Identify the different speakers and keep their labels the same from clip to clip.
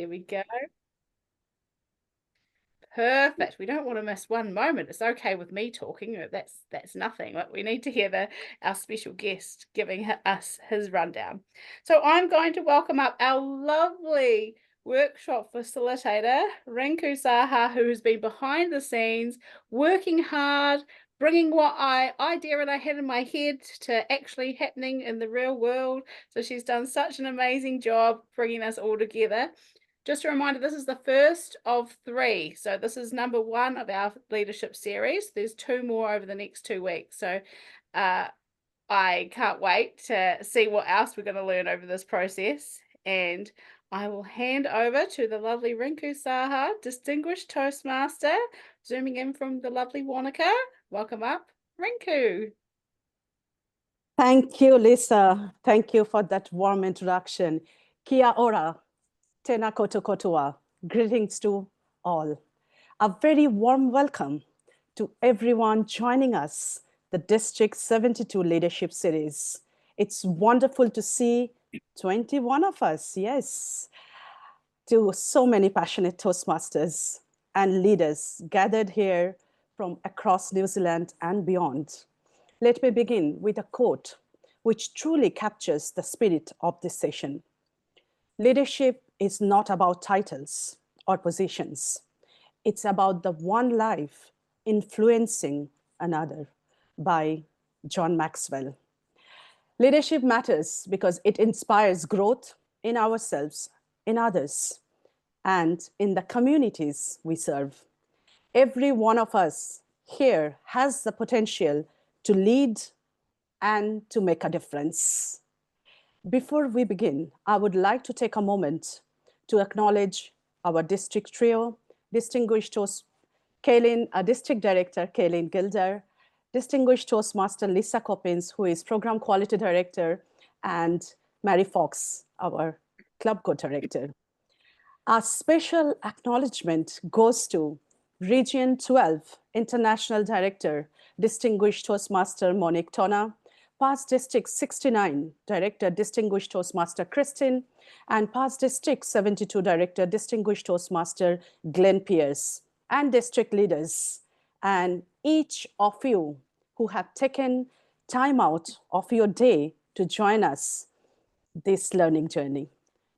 Speaker 1: There we go. Perfect. We don't want to miss one moment. It's okay with me talking. That's nothing. Like, we need to hear our special guest giving us his rundown. So I'm going to welcome up our lovely workshop facilitator, Rinku Saha, who has been behind the scenes, working hard, bringing what idea that I had in my head to actually happening in the real world. So she's done such an amazing job bringing us all together. Just a reminder, this is the first of 3. So this is number 1 of our leadership series. There's 2 more over the next 2 weeks. So I can't wait to see what else we're going to learn over this process. And I will hand over to the lovely Rinku Saha, Distinguished Toastmaster, zooming in from the lovely Wanaka. Welcome up, Rinku.
Speaker 2: Thank you, Lisa. Thank you for that warm introduction. Kia ora. Tena koto kotoa. Greetings to all. A very warm welcome to everyone joining us, the District 72 Leadership Series. It's wonderful to see 21 of us, yes, to so many passionate Toastmasters and leaders gathered here from across New Zealand and beyond. Let me begin with a quote which truly captures the spirit of this session. Leadership is not about titles or positions. It's about the one life influencing another, by John Maxwell. Leadership matters because it inspires growth in ourselves, in others, and in the communities we serve. Every one of us here has the potential to lead and to make a difference. Before we begin, I would like to take a moment to acknowledge our district trio, Distinguished District Director Kaylin Gilder, Distinguished Toastmaster Lisa Coppins, who is Program Quality Director, and Mary Fox, our Club Co-Director. Our special acknowledgement goes to Region 12 International Director, Distinguished Toastmaster Monique Tona, Past District 69 Director, Distinguished Toastmaster Christine, and Past District 72 Director, Distinguished Toastmaster Glenn Pierce, and district leaders, and each of you who have taken time out of your day to join us this learning journey.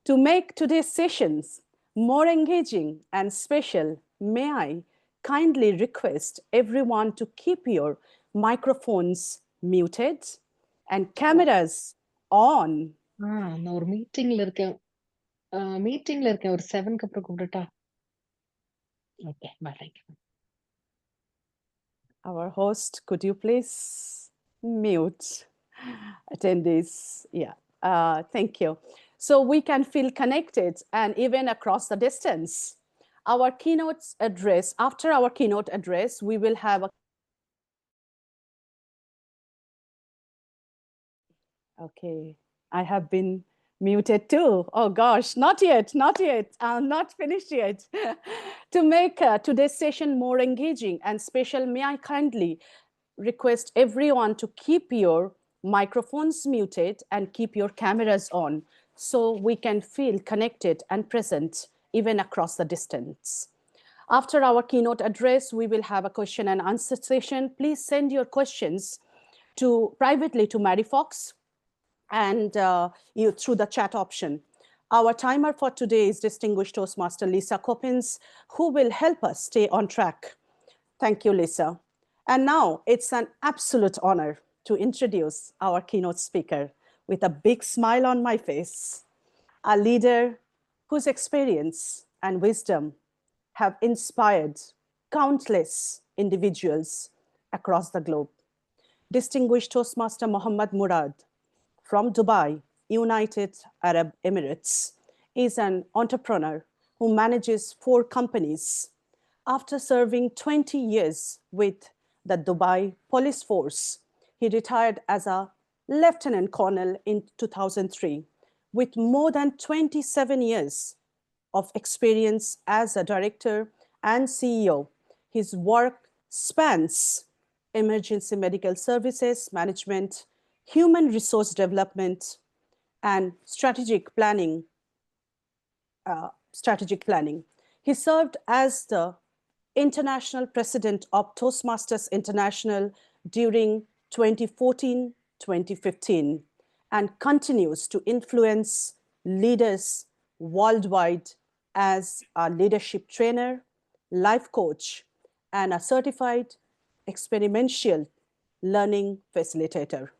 Speaker 2: To make today's sessions more engaging and special, may I kindly request everyone to keep your microphones muted and cameras on.
Speaker 3: நான் ஒரு மீட்டிங்ல இருக்கேன் ஒரு 7க்கு அப்புறம் கூப்பிடட்டா? Okay, bye.
Speaker 2: Our host, could you please mute attendees? Yeah, thank you. So we can feel connected and even across the distance. Our keynote address, after our keynote address, we will have a Okay, I have been muted too. Oh gosh, not yet. I'm not finished yet. To make today's session more engaging and special, may I kindly request everyone to keep your microphones muted and keep your cameras on so we can feel connected and present even across the distance. After our keynote address, we will have a question and answer session. Please send your questions privately to Mary Fox and through the chat option. Our timer for today is Distinguished Toastmaster Lisa Coppins, who will help us stay on track. Thank you, Lisa. And now it's an absolute honor to introduce our keynote speaker with a big smile on my face, a leader whose experience and wisdom have inspired countless individuals across the globe. Distinguished Toastmaster Mohammed Murad from Dubai, United Arab Emirates, is an entrepreneur who manages 4 companies. After serving 20 years with the Dubai Police Force, he retired as a Lieutenant Colonel in 2003 with more than 27 years of experience as a director and CEO. His work spans emergency medical services management, human resource development, and strategic planning strategic planning. He served as the international president of Toastmasters International during 2014-2015 and continues to influence leaders worldwide as a leadership trainer, life coach, and a certified experiential learning facilitator.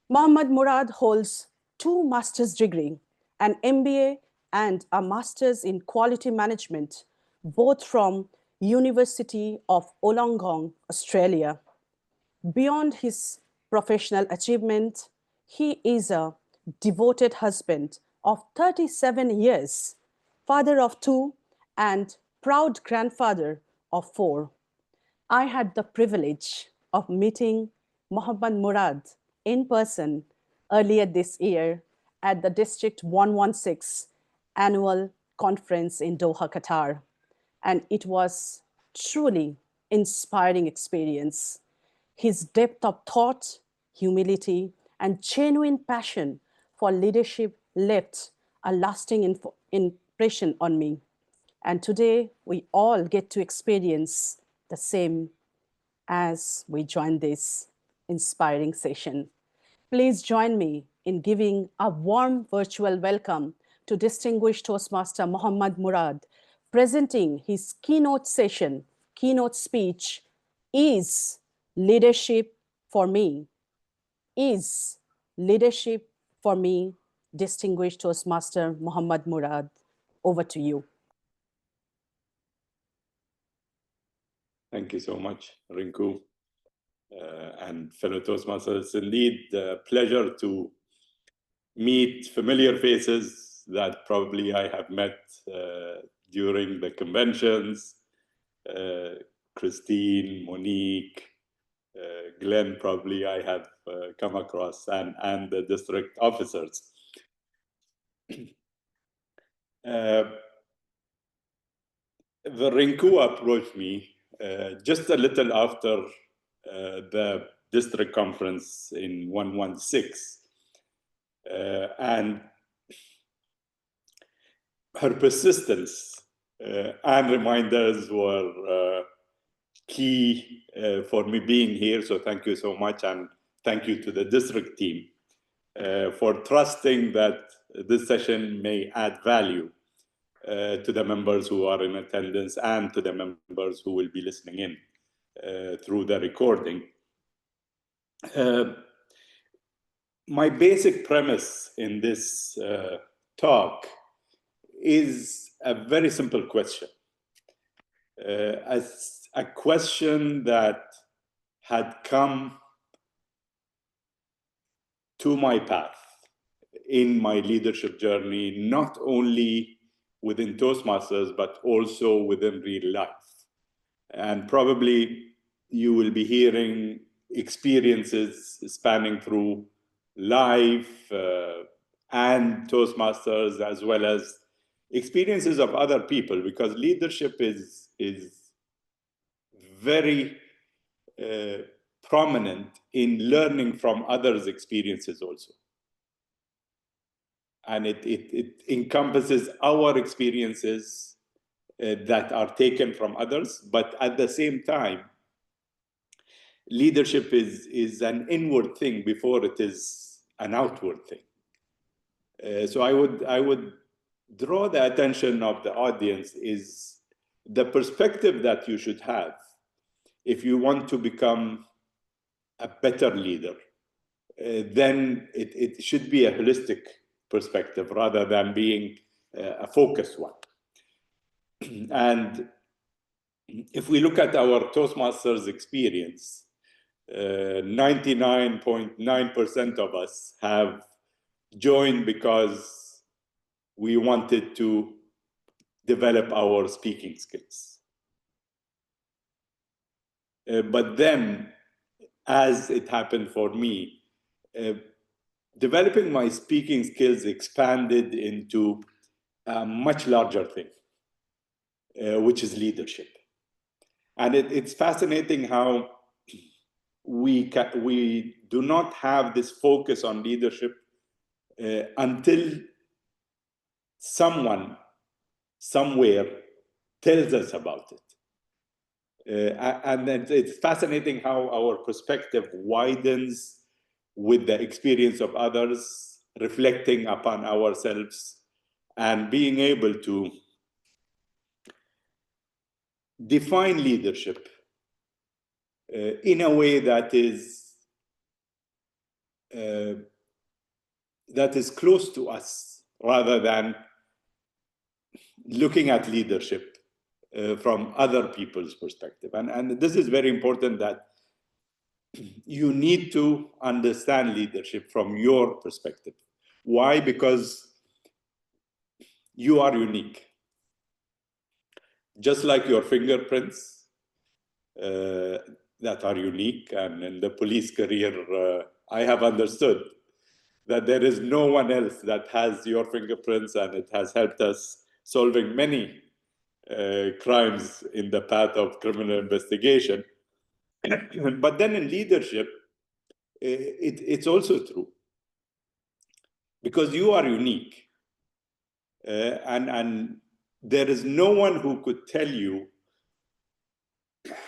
Speaker 2: Mohammed Murad holds 2 master's degrees, an MBA and a master's in quality management, both from University of Wollongong, Australia. Beyond his professional achievement, he is a devoted husband of 37 years, father of 2, and proud grandfather of 4. I had the privilege of meeting Mohammed Murad in person earlier this year at the District 116 annual conference in Doha, Qatar. And it was truly inspiring experience. His depth of thought, humility, and genuine passion for leadership left a lasting impression on me. And today we all get to experience the same as we join this inspiring session. Please join me in giving a warm virtual welcome to distinguished Toastmaster Mohammed Murad, presenting his keynote speech, Is Leadership for Me? Is Leadership for Me? Distinguished Toastmaster Mohammed Murad, over to you.
Speaker 4: Thank you so much, Rinku, and fellow Toastmasters. It's indeed a pleasure to meet familiar faces that probably I have met during the conventions. Christine, Monique, Glenn, probably I have come across, and the district officers. The Rinku approached me just a little after the district conference in 116. And her persistence and reminders were key for me being here. So thank you so much. And thank you to the district team for trusting that this session may add value to the members who are in attendance and to the members who will be listening in through the recording. My basic premise in this talk is a very simple question. As a question that had come to my path in my leadership journey, not only within Toastmasters, but also within real life. And probably you will be hearing experiences spanning through life and Toastmasters, as well as experiences of other people, because leadership is very prominent in learning from others' experiences also. And it encompasses our experiences that are taken from others, but at the same time, leadership is an inward thing before it is an outward thing. So I would draw the attention of the audience is the perspective that you should have if you want to become a better leader. Then it should be a holistic perspective rather than being a focused one. And if we look at our Toastmasters experience, 99.9% of us have joined because we wanted to develop our speaking skills. But then, as it happened for me, developing my speaking skills expanded into a much larger thing, which is leadership. And it's fascinating how we do not have this focus on leadership until someone somewhere tells us about it. And it's fascinating how our perspective widens with the experience of others, reflecting upon ourselves, and being able to define leadership in a way that is close to us, rather than looking at leadership from other people's perspective. And this is very important, that you need to understand leadership from your perspective. Why? Because you are unique. Just like your fingerprints that are unique, and in the police career, I have understood that there is no one else that has your fingerprints, and it has helped us solving many crimes in the path of criminal investigation. But then in leadership, it's also true, because you are unique, and there is no one who could tell you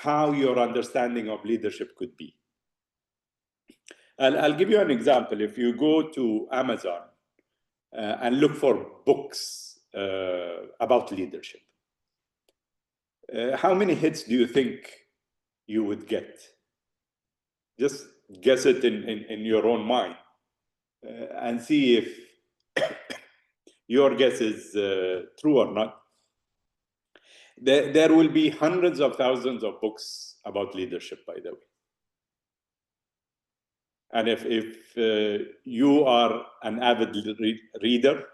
Speaker 4: how your understanding of leadership could be. I'll give you an example. If you go to Amazon and look for books about leadership, how many hits do you think you would get? Just guess it in your own mind and see if your guess is true or not. There will be hundreds of thousands of books about leadership, by the way. And if you are an avid reader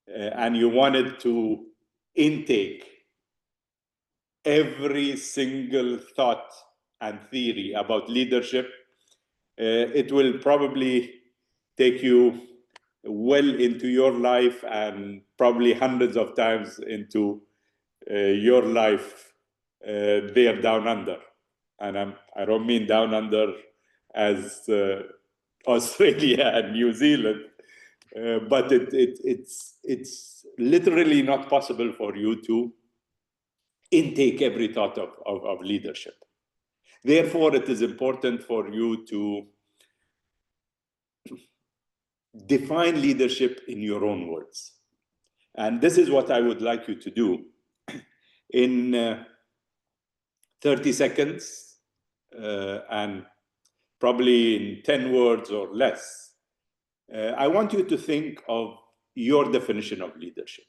Speaker 4: and you wanted to intake every single thought and theory about leadership, it will probably take you well into your life, and probably hundreds of times into your life there down under. And I don't mean down under as Australia and New Zealand, but it's literally not possible for you to intake every thought of leadership. Therefore, it is important for you to define leadership in your own words. And this is what I would like you to do in 30 seconds and probably in 10 words or less. I want you to think of your definition of leadership.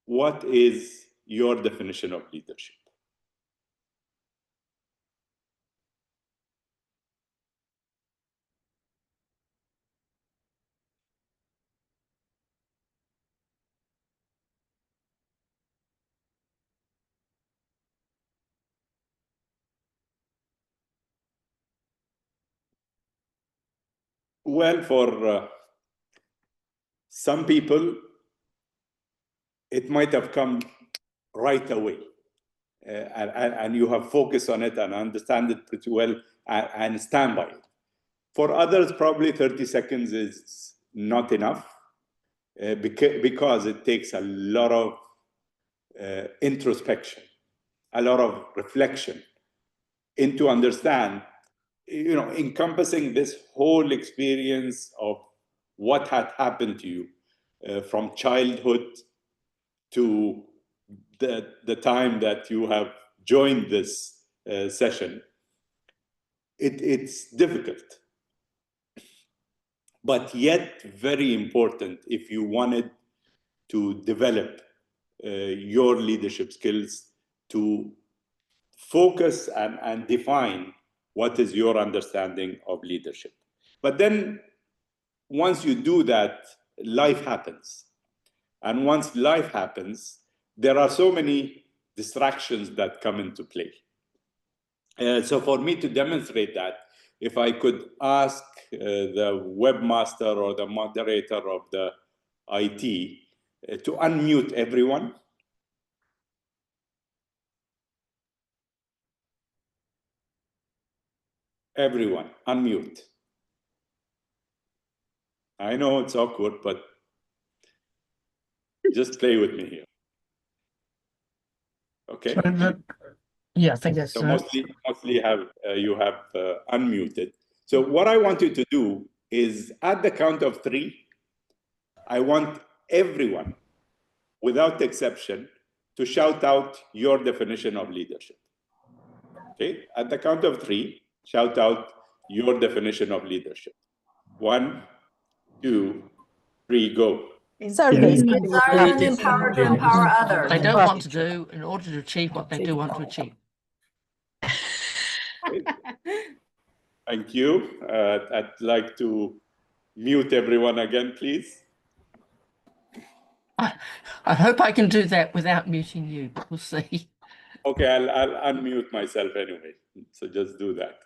Speaker 4: What is your definition of leadership? Well, for some people, it might have come right away, and you have focused on it and understand it pretty well and stand by it. For others, probably 30 seconds is not enough because it takes a lot of introspection, a lot of reflection into understand, encompassing this whole experience of what had happened to you from childhood to the time that you have joined this session. It's difficult, but yet very important if you wanted to develop your leadership skills, to focus and define what is your understanding of leadership. But then once you do that, life happens. And once life happens, there are so many distractions that come into play. So for me to demonstrate that, if I could ask the webmaster or the moderator of the IT to unmute everyone. Everyone, unmute. I know it's awkward, but Just play with me here. Okay.
Speaker 5: Yeah, I think that's
Speaker 4: So mostly you have unmuted. So what I want you to do is at the count of 3, I want everyone, without exception, to shout out your definition of leadership. Okay, at the count of 3, shout out your definition of leadership. 1, 2, 3, go.
Speaker 2: Service.
Speaker 6: Inspired and empowered to empower others.
Speaker 5: they don't want to do in order to achieve what they do want to achieve.
Speaker 4: Thank you. I'd like to mute everyone again, please.
Speaker 5: I hope I can do that without muting you, but we'll see.
Speaker 4: Okay, I'll unmute myself anyway. So just do that.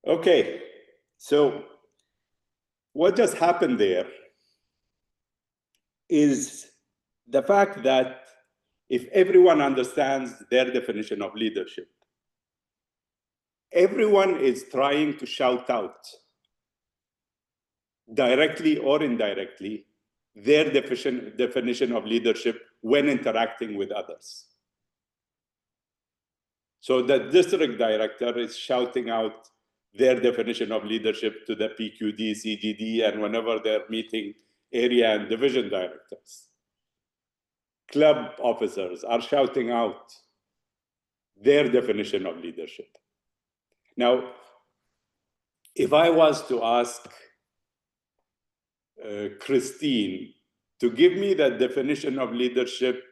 Speaker 4: Okay, so what just happened there is the fact that if everyone understands their definition of leadership, everyone is trying to shout out, directly or indirectly, their definition of leadership when interacting with others. So the district director is shouting out their definition of leadership to the PQD, CGD, and whenever they're meeting area and division directors. Club officers are shouting out their definition of leadership. Now, if I was to ask Christine to give me the definition of leadership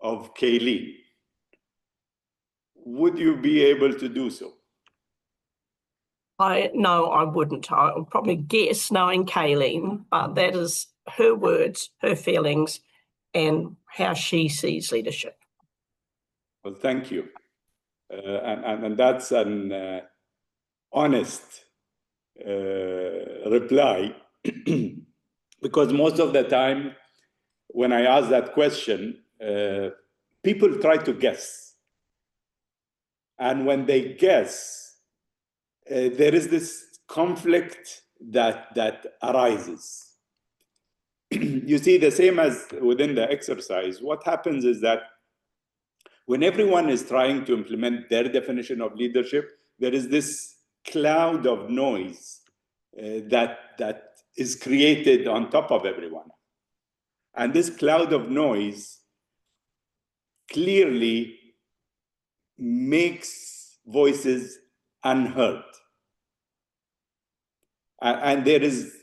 Speaker 4: of Kayleen, would you be able to do so?
Speaker 6: No, I wouldn't. I would probably guess, knowing Kayleen, but that is her words, her feelings, and how she sees leadership.
Speaker 4: Well, thank you. And that's an honest reply, because most of the time when I ask that question, people try to guess. And when they guess, there is this conflict that arises. You see, the same as within the exercise, what happens is that when everyone is trying to implement their definition of leadership, there is this cloud of noise that is created on top of everyone. And this cloud of noise clearly makes voices unheard. And there is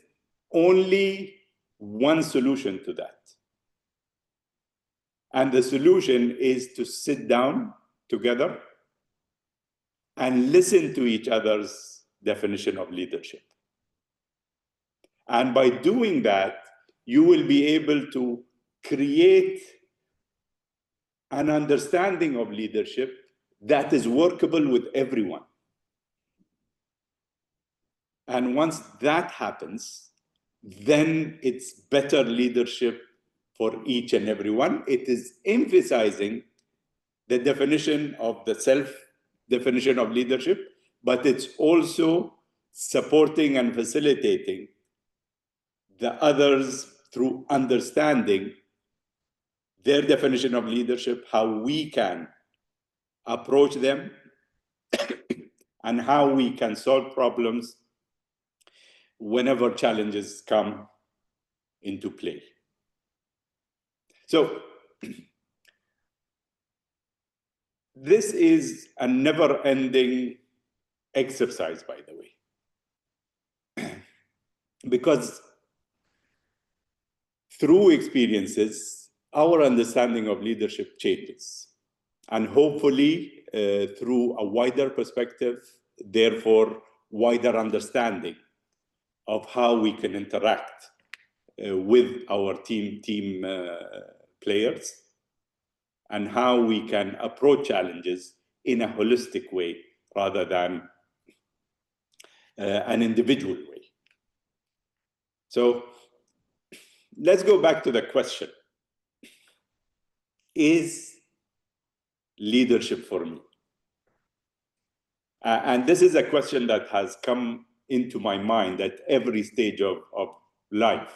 Speaker 4: only one solution to that. And the solution is to sit down together and listen to each other's definition of leadership. And by doing that, you will be able to create an understanding of leadership that is workable with everyone. And once that happens, then it's better leadership for each and every one. It is emphasizing the definition of the self-definition of leadership, but it's also supporting and facilitating the others through understanding their definition of leadership, how we can approach them, and how we can solve problems whenever challenges come into play. So this is a never-ending exercise, by the way, because through experiences, our understanding of leadership changes. And hopefully, through a wider perspective, therefore, wider understanding of how we can interact with our team players, and how we can approach challenges in a holistic way rather than an individual way. So let's go back to the question. is leadership for me? And this is a question that has come into my mind at every stage of life.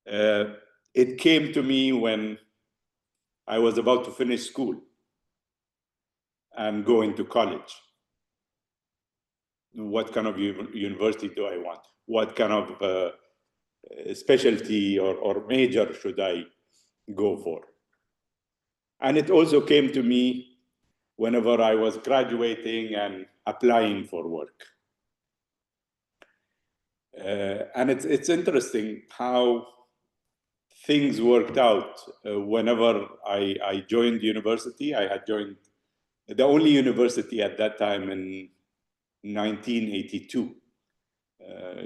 Speaker 4: It came to me when I was about to finish school and go into college. What kind of university do I want? What kind of specialty or major should I go for? And it also came to me whenever I was graduating and applying for work. And it's interesting how things worked out. Whenever I joined university, I had joined the only university at that time in 1982.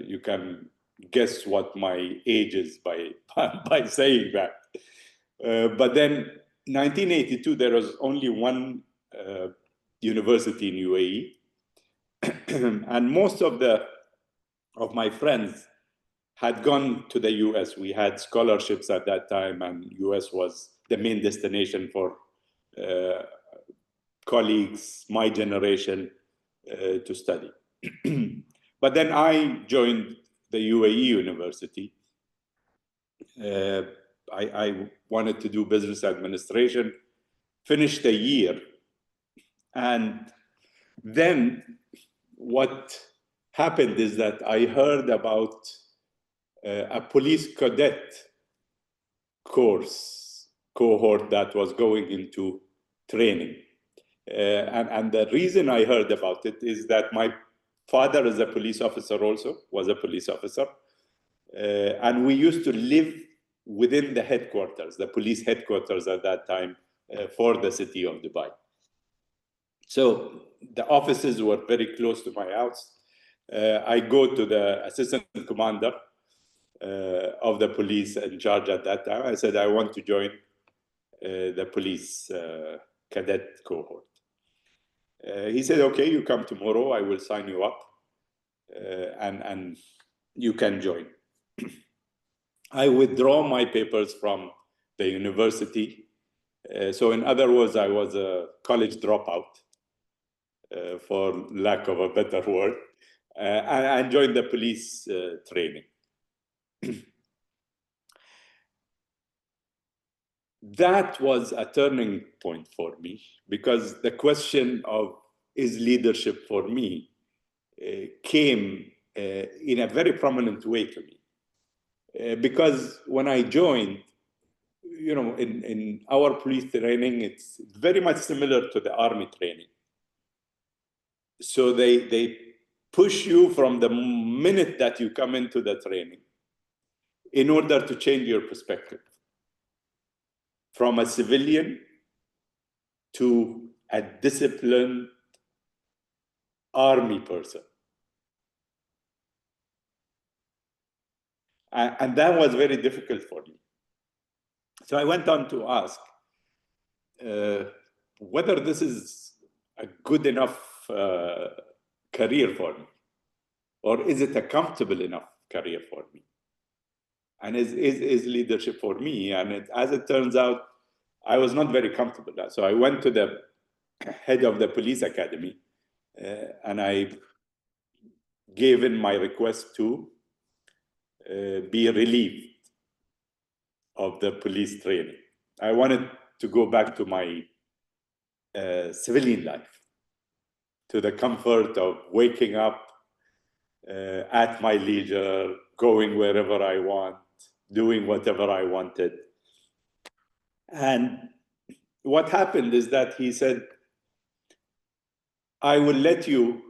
Speaker 4: You can guess what my age is by saying that. But then 1982, there was only one university in UAE. And most of my friends had gone to the US. We had scholarships at that time, and US was the main destination for colleagues, my generation, to study. But then I joined the UAE university. I wanted to do business administration, finished a year. And then what happened is that I heard about a police cadet cohort that was going into training. And the reason I heard about it is that my father is a police officer also, was a police officer. And we used to live within the headquarters, the police headquarters at that time for the city of Dubai. So the offices were very close to my house. I go to the assistant commander of the police in charge at that time. I said, I want to join the police cadet cohort. He said, okay, you come tomorrow, I will sign you up and you can join. I withdraw my papers from the university. So in other words, I was a college dropout, for lack of a better word, and I joined the police training. That was a turning point for me, because the question of is leadership for me came in a very prominent way to me. Because when I joined, you know, in our police training, it's very much similar to the army training. So they push you from the minute that you come into the training in order to change your perspective from a civilian to a disciplined army person. And that was very difficult for me. So I went on to ask whether this is a good enough career for me, or is it a comfortable enough career for me? And is leadership for me? And as it turns out, I was not very comfortable. So I went to the head of the police academy and I gave in my request to be relieved of the police training. I wanted to go back to my civilian life, to the comfort of waking up at my leisure, going wherever I want, doing whatever I wanted. And what happened is that he said, I will let you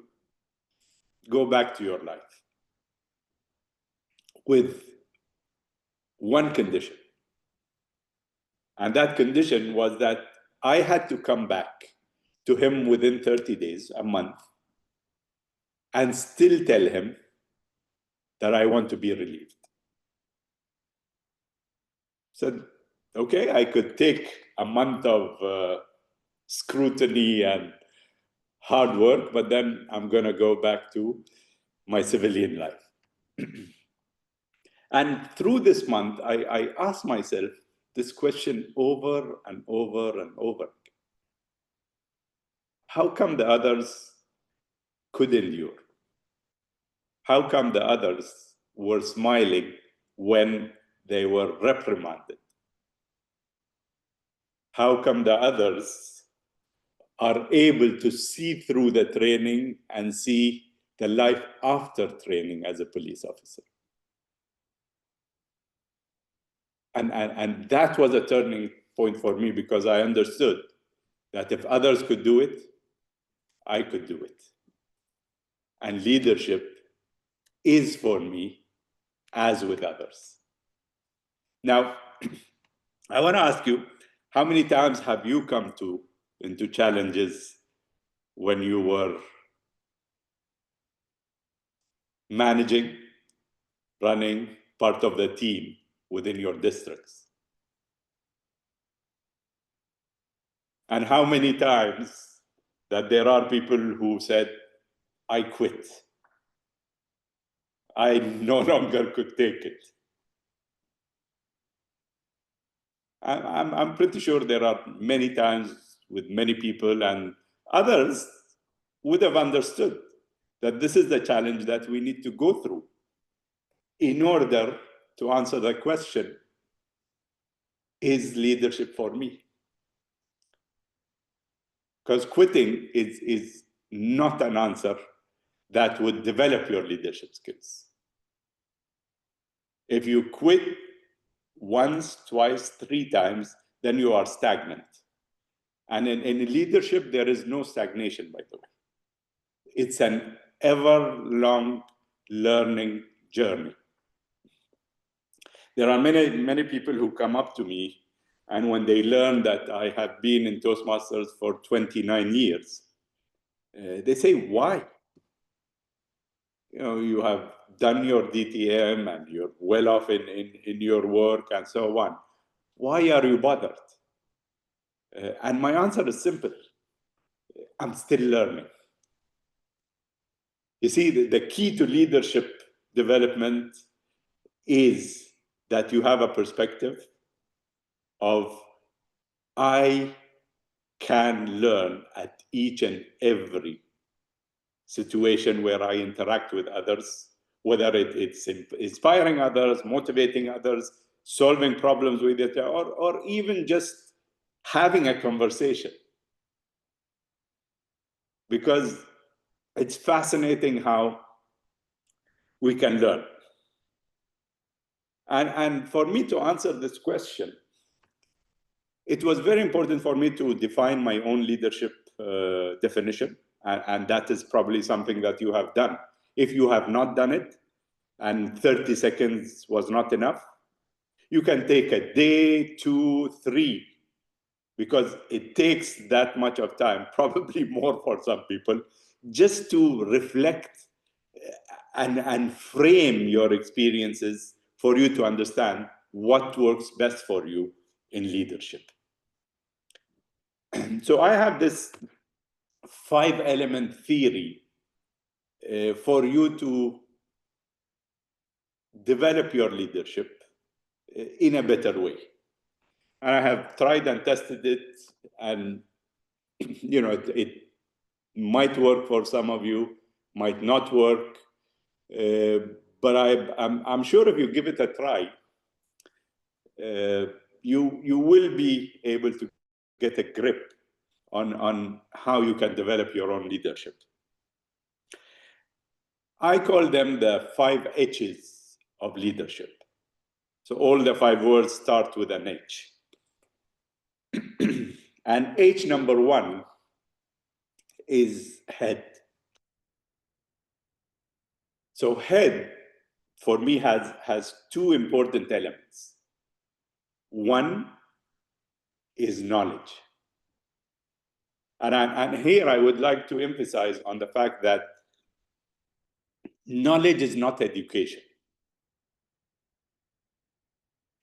Speaker 4: go back to your life with one condition. And that condition was that I had to come back to him within 30 days, a month, and still tell him that I want to be relieved. Said, okay, I could take a month of scrutiny and hard work, but then I'm going to go back to my civilian life. And through this month, I asked myself this question over and over and over. How come the others could endure? How come the others were smiling when they were reprimanded? How come the others are able to see through the training and see the life after training as a police officer? And that was a turning point for me, because I understood that if others could do it, I could do it. And leadership is for me as with others. Now, I want to ask you, how many times have you come into challenges when you were managing, running part of the team within your districts? And how many times that there are people who said, I quit. I no longer could take it. I'm pretty sure there are many times with many people, and others would have understood that this is the challenge that we need to go through in order to answer the question, is leadership for me? Because quitting is not an answer that would develop your leadership skills. If you quit once, twice, 3 times, then you are stagnant. And in leadership, there is no stagnation, by the way. It's an ever-long learning journey. There are many people who come up to me, and when they learn that I have been in Toastmasters for 29 years, they say, why? You have done your DTM and you're well off in your work and so on. Why are you bothered? And my answer is simple. I'm still learning. You see, the key to leadership development is that you have a perspective of, I can learn at each and every situation where I interact with others, whether it's inspiring others, motivating others, solving problems with it, or even just having a conversation. Because it's fascinating how we can learn. And for me to answer this question, it was very important for me to define my own leadership definition. And that is probably something that you have done. If you have not done it, and 30 seconds was not enough, you can take a day, 2, 3, because it takes that much of time, probably more for some people, just to reflect and frame your experiences for you to understand what works best for you in leadership. So I have this 5-element theory for you to develop your leadership in a better way. And I have tried and tested it, and it might work for some of you, might not work, but I'm sure if you give it a try, you will be able to get a grip on how you can develop your own leadership. I call them the 5 H's of leadership. So all the 5 words start with an H. And H number 1 is head. So head, for me, has 2 important elements. One is knowledge. And here I would like to emphasize on the fact that knowledge is not education.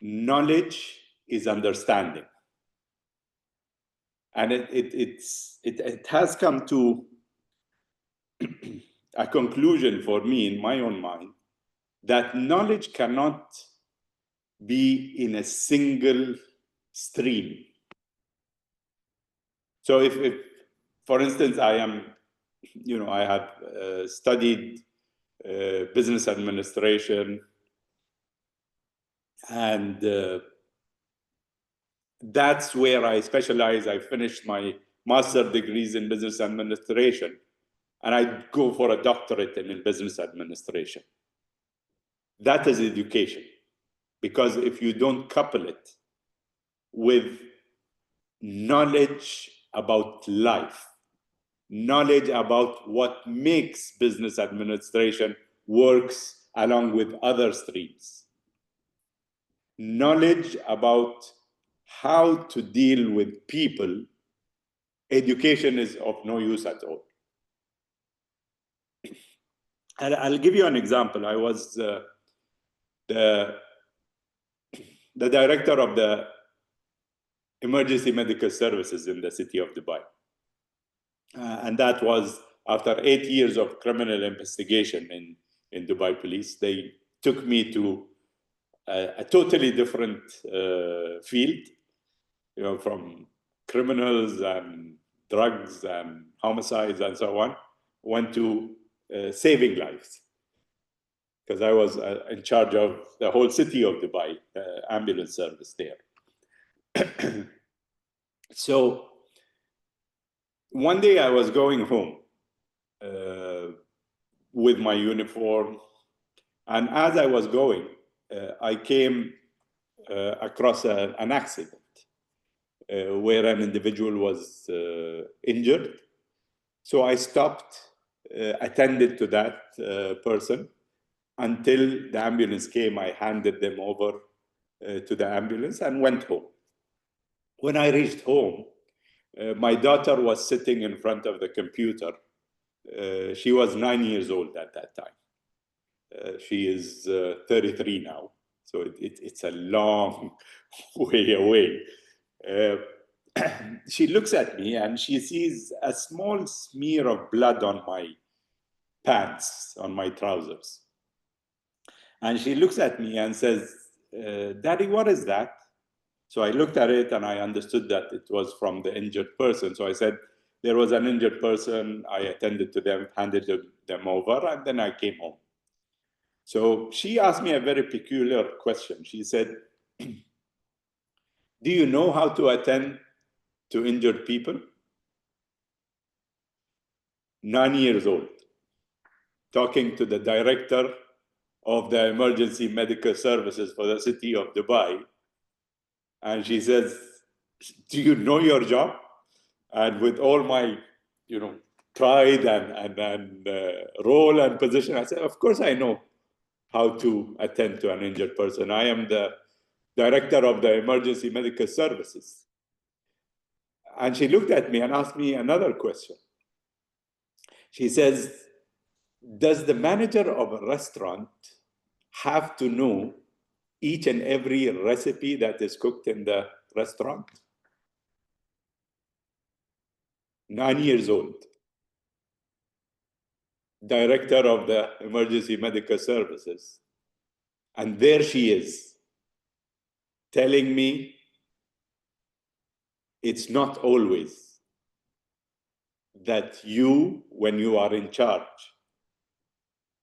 Speaker 4: Knowledge is understanding. And it has come to a conclusion for me in my own mind that knowledge cannot be in a single stream. So if for instance, I have studied business administration, and that's where I specialize. I finished my master's degrees in business administration, and I go for a doctorate in business administration. That is education, because if you don't couple it with knowledge about life, knowledge about what makes business administration works along with other streams, knowledge about how to deal with people, education is of no use at all. And I'll give you an example. I was the director of the emergency medical services in the city of Dubai. And that was after 8 years of criminal investigation in Dubai police. They took me to a totally different field, from criminals and drugs and homicides and so on, went to saving lives, because I was in charge of the whole city of Dubai, ambulance service there. So one day I was going home with my uniform, and as I was going, I came across an accident where an individual was injured. So I stopped, attended to that person until the ambulance came. I handed them over to the ambulance and went home. When I reached home, my daughter was sitting in front of the computer. She was 9 years old at that time. She is 33 now, so it's a long way away. She looks at me and she sees a small smear of blood on my pants, on my trousers. And she looks at me and says, "Daddy, what is that?" So I looked at it and I understood that it was from the injured person. So I said, "There was an injured person. I attended to them, handed them over, and then I came home." So she asked me a very peculiar question. She said, "Do you know how to attend to injured people?" 9 years old, talking to the director of the emergency medical services for the city of Dubai. And she says, "Do you know your job?" And with all my, pride and role and position, I said, "Of course I know how to attend to an injured person. I am the director of the emergency medical services." And she looked at me and asked me another question. She says, "Does the manager of a restaurant have to know each and every recipe that is cooked in the restaurant?" 9 years old, director of the emergency medical services. And there she is, telling me it's not always that you, when you are in charge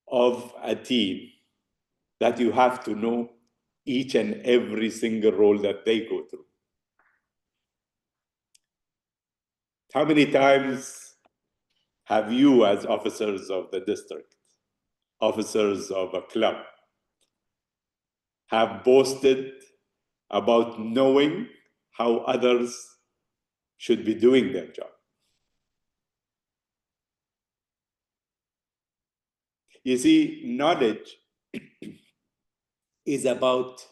Speaker 4: of a team, that you have to know each and every single role that they go through. How many times have you, as officers of the district, officers of a club, have boasted about knowing how others should be doing their job? You see, knowledge is about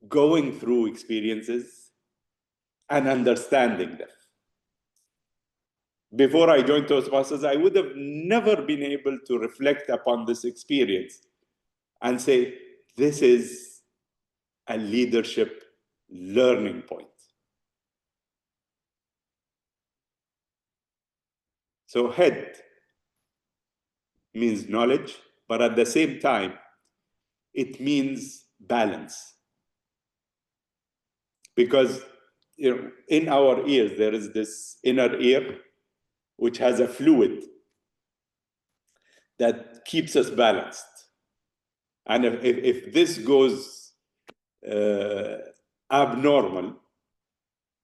Speaker 4: going through experiences and understanding them. Before I joined Toastmasters, I would have never been able to reflect upon this experience and say, this is a leadership learning point. So head means knowledge, but at the same time, it means balance. Because in our ears, there is this inner ear, which has a fluid that keeps us balanced. And if this goes abnormal,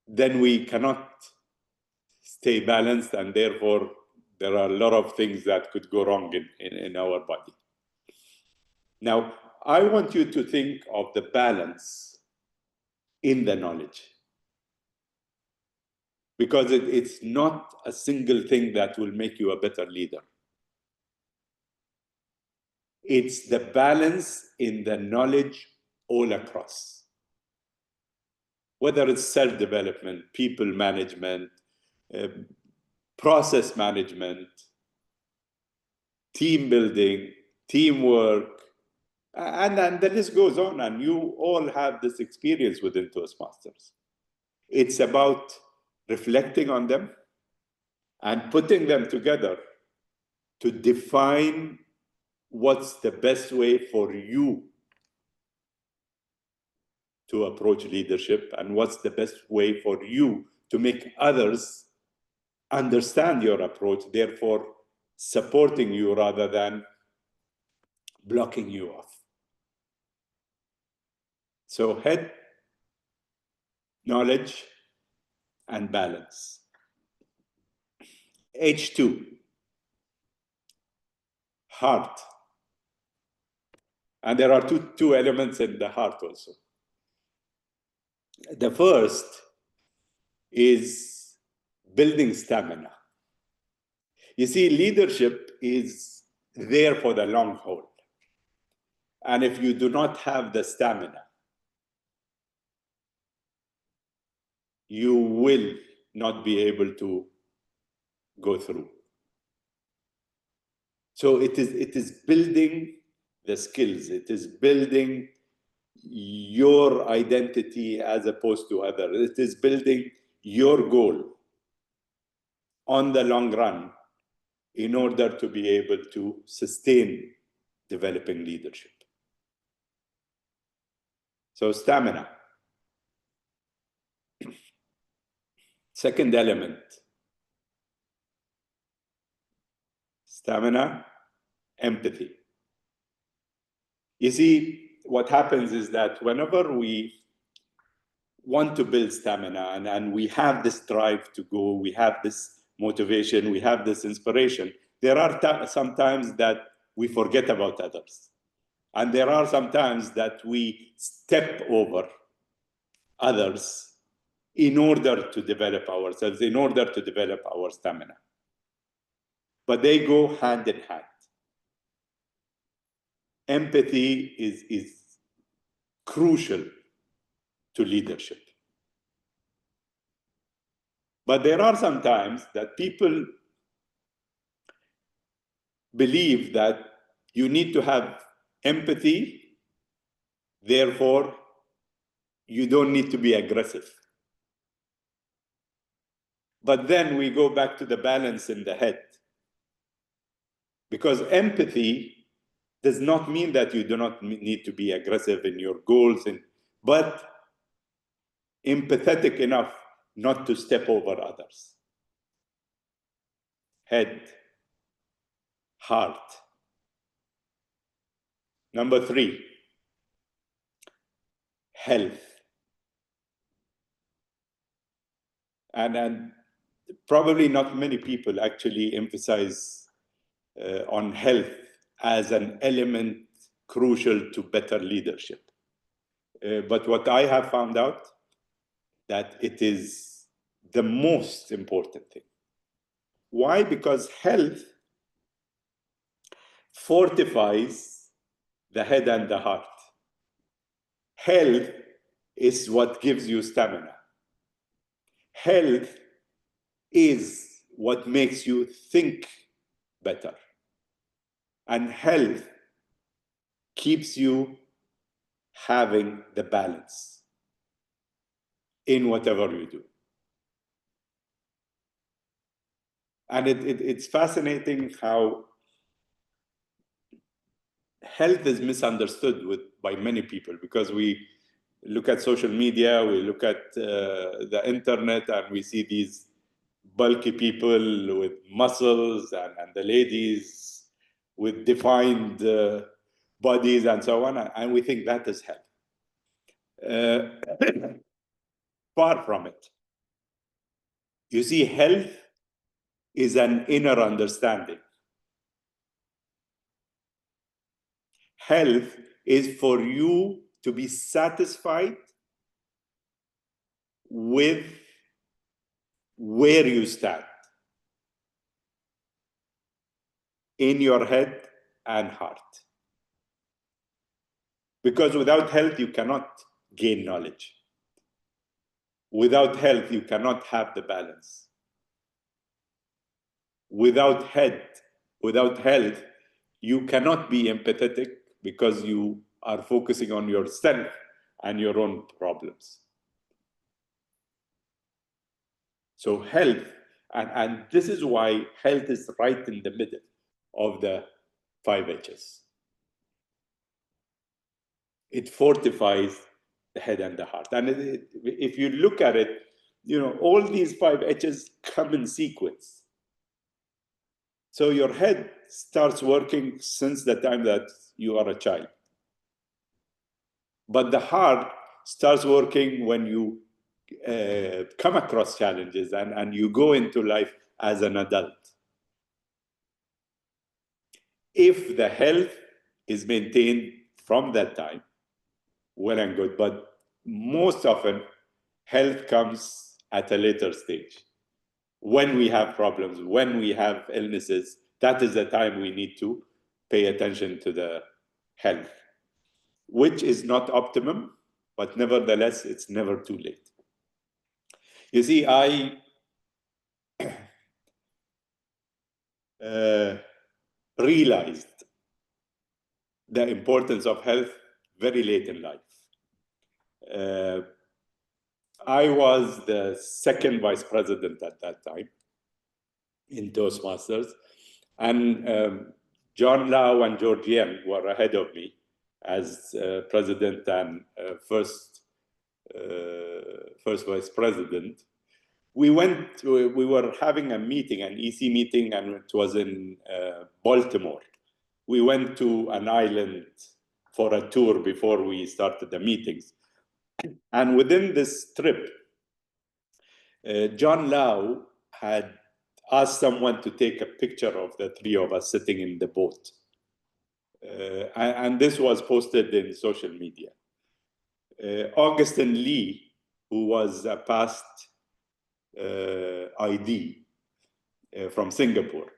Speaker 4: then we cannot stay balanced, and therefore there are a lot of things that could go wrong in our body. Now, I want you to think of the balance in the knowledge, because it's not a single thing that will make you a better leader. It's the balance in the knowledge all across. Whether it's self-development, people management, process management, team building, teamwork, and the list goes on, and you all have this experience within Toastmasters. It's about reflecting on them and putting them together to define what's the best way for you to approach leadership, and what's the best way for you to make others understand your approach, therefore supporting you rather than blocking you off. So head, knowledge, and balance. H2, heart. And there are two elements in the heart also. The first is building stamina. You see, leadership is there for the long haul. And if you do not have the stamina, you will not be able to go through. So it is building the skills. It is building your identity as opposed to others. It is building your goal on the long run in order to be able to sustain developing leadership. So stamina. Second element, stamina, empathy. You see, what happens is that whenever we want to build stamina and we have this drive to go, we have this motivation, we have this inspiration, there are some times that we forget about others. And there are some times that we step over others in order to develop ourselves, in order to develop our stamina. But they go hand in hand. Empathy is crucial to leadership. But there are some times that people believe that you need to have empathy, therefore you don't need to be aggressive. But then we go back to the balance in the head. Because empathy does not mean that you do not need to be aggressive in your goals, but empathetic enough not to step over others. Head, heart. Number 3, health. And probably not many people actually emphasize on health as an element crucial to better leadership. But what I have found out, that it is the most important thing. Why? Because health fortifies the head and the heart. Health is what gives you stamina. Health is what makes you think better. And health keeps you having the balance in whatever you do. And it's fascinating how health is misunderstood by many people, because we look at social media, we look at the internet, and we see these bulky people with muscles and the ladies with defined bodies and so on, and we think that is health. Far from it. You see, health is an inner understanding. Health is for you to be satisfied with where you stand in your head and heart. Because without health, you cannot gain knowledge. Without health, you cannot have the balance. Without health, you cannot be empathetic, because you are focusing on yourself and your own problems. So health, and this is why health is right in the middle of the 5 H's. It fortifies the head and the heart. And if you look at it, all these 5 H's come in sequence. So your head starts working since the time that you are a child. But the heart starts working when you come across challenges and you go into life as an adult. If the health is maintained from that time, well and good. But most often, health comes at a later stage. When we have problems, when we have illnesses, that is the time we need to pay attention to the health, which is not optimum, but nevertheless, it's never too late. You see, I realized the importance of health very late in life. I was the second vice president at that time in Toastmasters, and John Lau and George Yen were ahead of me as president and first vice president. We were having a meeting, an EC meeting, and it was in Baltimore. We went to an island for a tour before we started the meetings. And within this trip, John Lau had asked someone to take a picture of the 3 of us sitting in the boat. And this was posted in social media. Augustin Lee, who was a past ID from Singapore,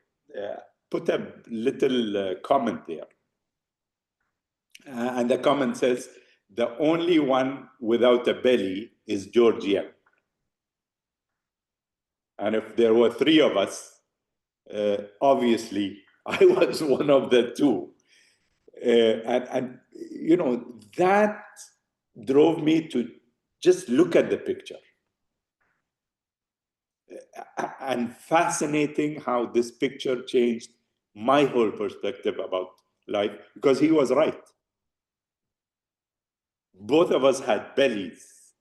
Speaker 4: put a little comment there. And the comment says, "The only one without a belly is George Yen." And if there were 3 of us, obviously I was one of the 2. And that drove me to just look at the picture. And fascinating how this picture changed my whole perspective about life, because he was right. Both of us had bellies,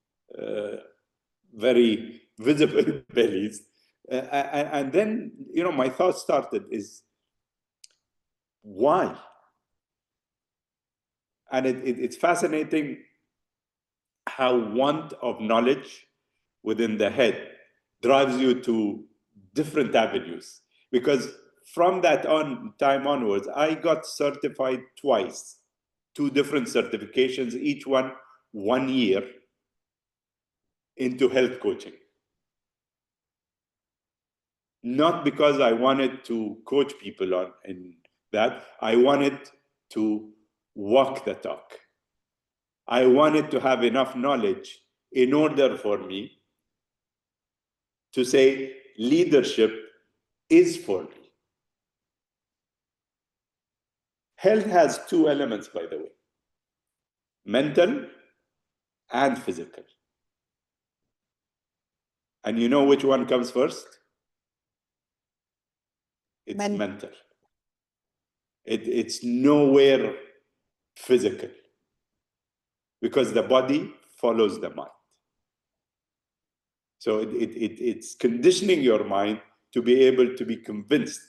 Speaker 4: very visible bellies. And then, my thought started is, why? And it's fascinating how want of knowledge within the head drives you to different avenues. Because from that time onwards, I got certified twice, 2 different certifications, each one 1 year into health coaching. Not because I wanted to coach people in that, I wanted to walk the talk. I wanted to have enough knowledge in order for me to say leadership is for me. Health has 2 elements, by the way, mental and physical. And you know which one comes first? It's mental. It's nowhere physical, because the body follows the mind. So it's conditioning your mind to be able to be convinced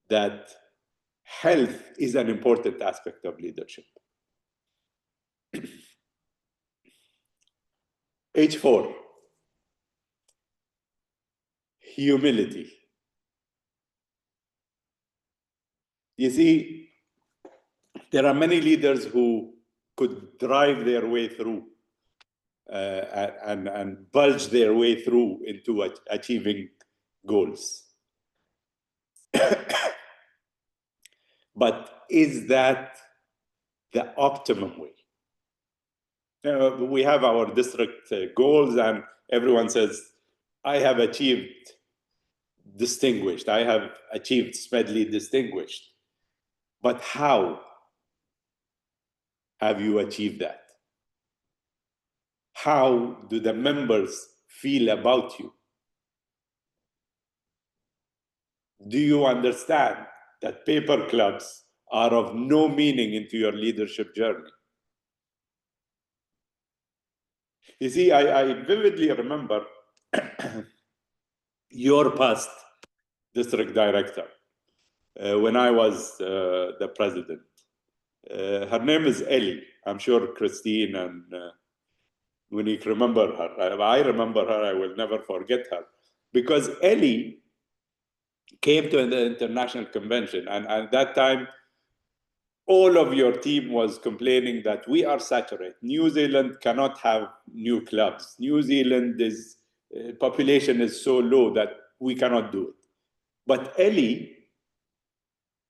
Speaker 4: that health is an important aspect of leadership. H4, humility. You see, there are many leaders who could drive their way through and bulge their way through into achieving goals. But is that the optimum way? We have our district goals, and everyone says, I have achieved distinguished, I have achieved Smedley distinguished. But how have you achieved that? How do the members feel about you? Do you understand that paper clubs are of no meaning into your leadership journey? You see, I vividly remember your past district director when I was the president. Her name is Ellie. I'm sure Christine and Monique remember her. I remember her. I will never forget her. Because Ellie came to the international convention, and at that time, all of your team was complaining that we are saturated. New Zealand cannot have new clubs. New Zealand population is so low that we cannot do it. But Ellie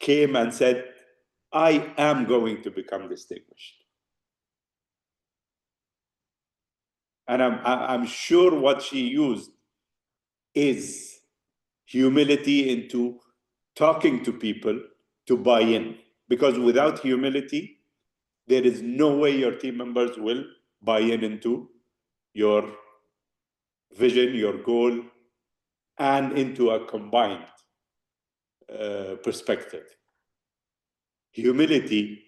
Speaker 4: came and said, I am going to become distinguished. And I'm sure what she used is humility into talking to people to buy in. Because without humility, there is no way your team members will buy in into your vision, your goal, and into a combined perspective. Humility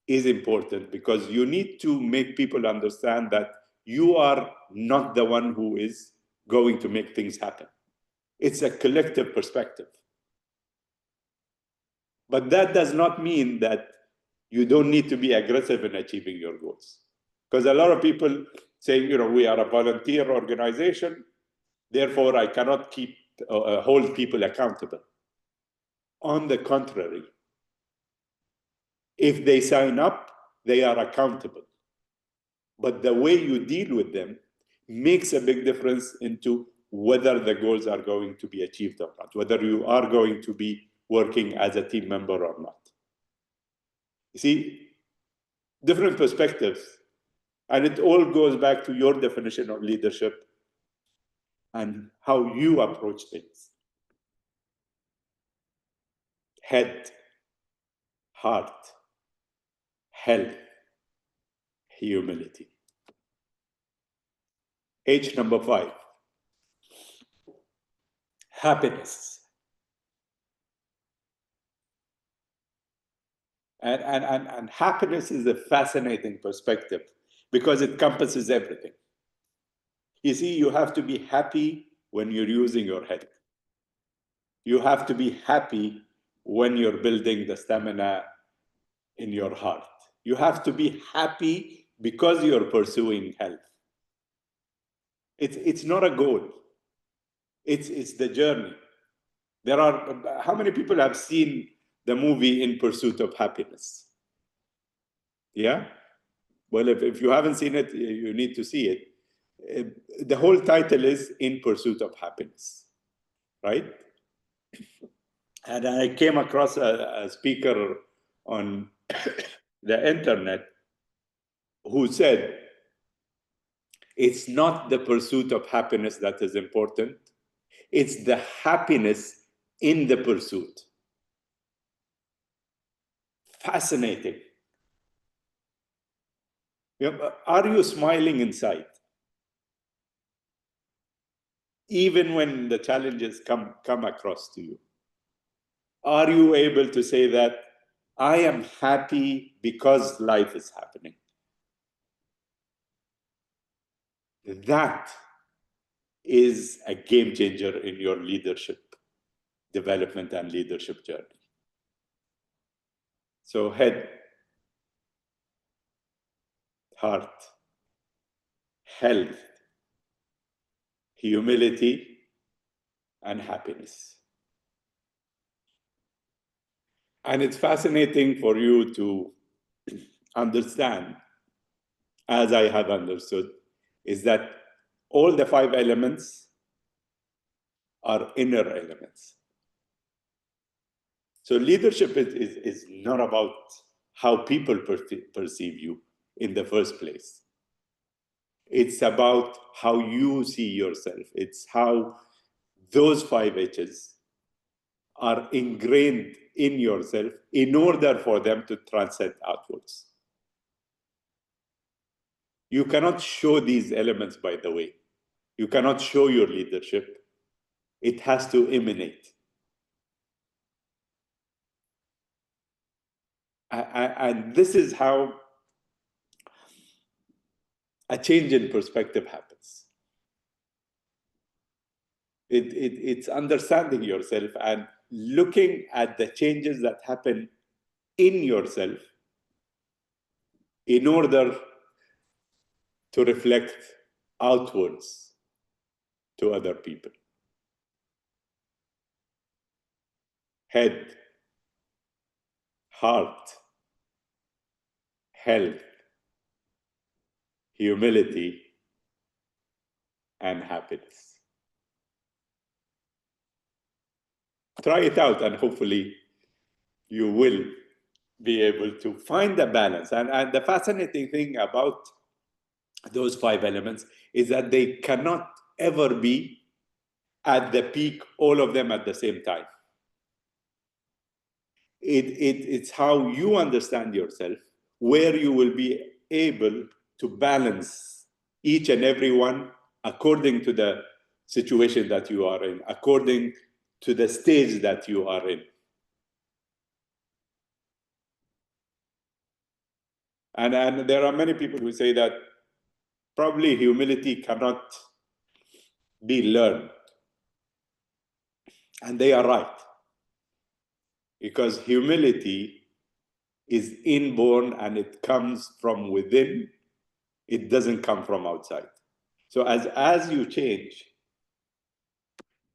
Speaker 4: is important because you need to make people understand that you are not the one who is going to make things happen. It's a collective perspective. But that does not mean that you don't need to be aggressive in achieving your goals. Because a lot of people say, we are a volunteer organization, therefore I cannot hold people accountable. On the contrary, if they sign up, they are accountable. But the way you deal with them makes a big difference into whether the goals are going to be achieved or not, whether you are going to be working as a team member or not. You see, different perspectives, and it all goes back to your definition of leadership and how you approach things. Head, heart, health, humility. H number 5, happiness. And happiness is a fascinating perspective because it encompasses everything. You see, you have to be happy when you're using your head. You have to be happy when you're building the stamina in your heart. You have to be happy because you're pursuing health. It's not a goal. It's the journey. How many people have seen the movie In Pursuit of Happiness? Yeah? Well, if you haven't seen it, you need to see it. The whole title is In Pursuit of Happiness, right? And I came across a speaker on the internet who said, it's not the pursuit of happiness that is important, it's the happiness in the pursuit. Fascinating. Are you smiling inside? Even when the challenges come across to you? Are you able to say that I am happy because life is happening. That is a game changer in your leadership development and leadership journey. So head, heart, health, humility, and happiness. And it's fascinating for you to understand, as I have understood, is that all the 5 elements are inner elements. So leadership is not about how people perceive you in the first place. It's about how you see yourself. It's how those 5 H's are ingrained in yourself in order for them to transcend outwards. You cannot show these elements, by the way. You cannot show your leadership. It has to emanate. And this is how a change in perspective happens. It's understanding yourself and looking at the changes that happen in yourself in order to reflect outwards to other people. Head, heart, health, humility, and happiness. Try it out, and hopefully you will be able to find the balance. And the fascinating thing about those 5 elements is that they cannot ever be at the peak, all of them at the same time. It's how you understand yourself, where you will be able to balance each and every one according to the situation that you are in, according to the stage that you are in. And there are many people who say that probably humility cannot be learned. And they are right. Because humility is inborn and it comes from within. It doesn't come from outside. So as you change,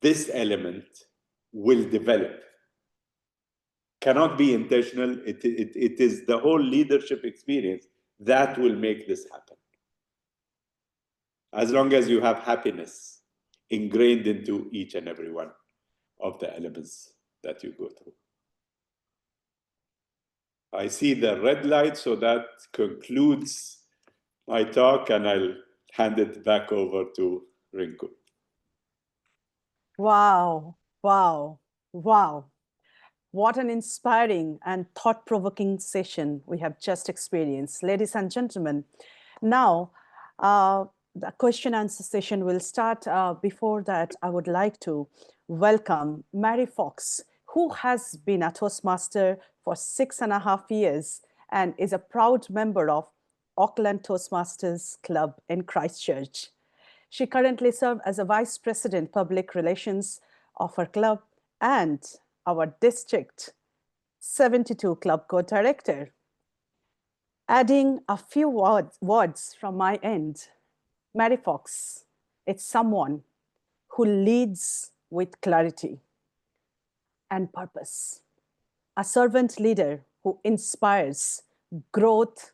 Speaker 4: this element will develop. Cannot be intentional. It is the whole leadership experience that will make this happen. As long as you have happiness ingrained into each and every one of the elements that you go through. I see the red light, so that concludes my talk, and I'll hand it back over to Rinku.
Speaker 2: Wow, wow, wow. What an inspiring and thought-provoking session we have just experienced. Ladies and gentlemen, now the question answer session will start. Before that, I would like to welcome Mary Fox, who has been a Toastmaster for 6.5 years and is a proud member of Auckland Toastmasters Club in Christchurch. She currently serves as a Vice President Public Relations of her club and our District 72 Club Co-Director. Adding a few words from my end, Mary Fox is someone who leads with clarity and purpose, a servant leader who inspires growth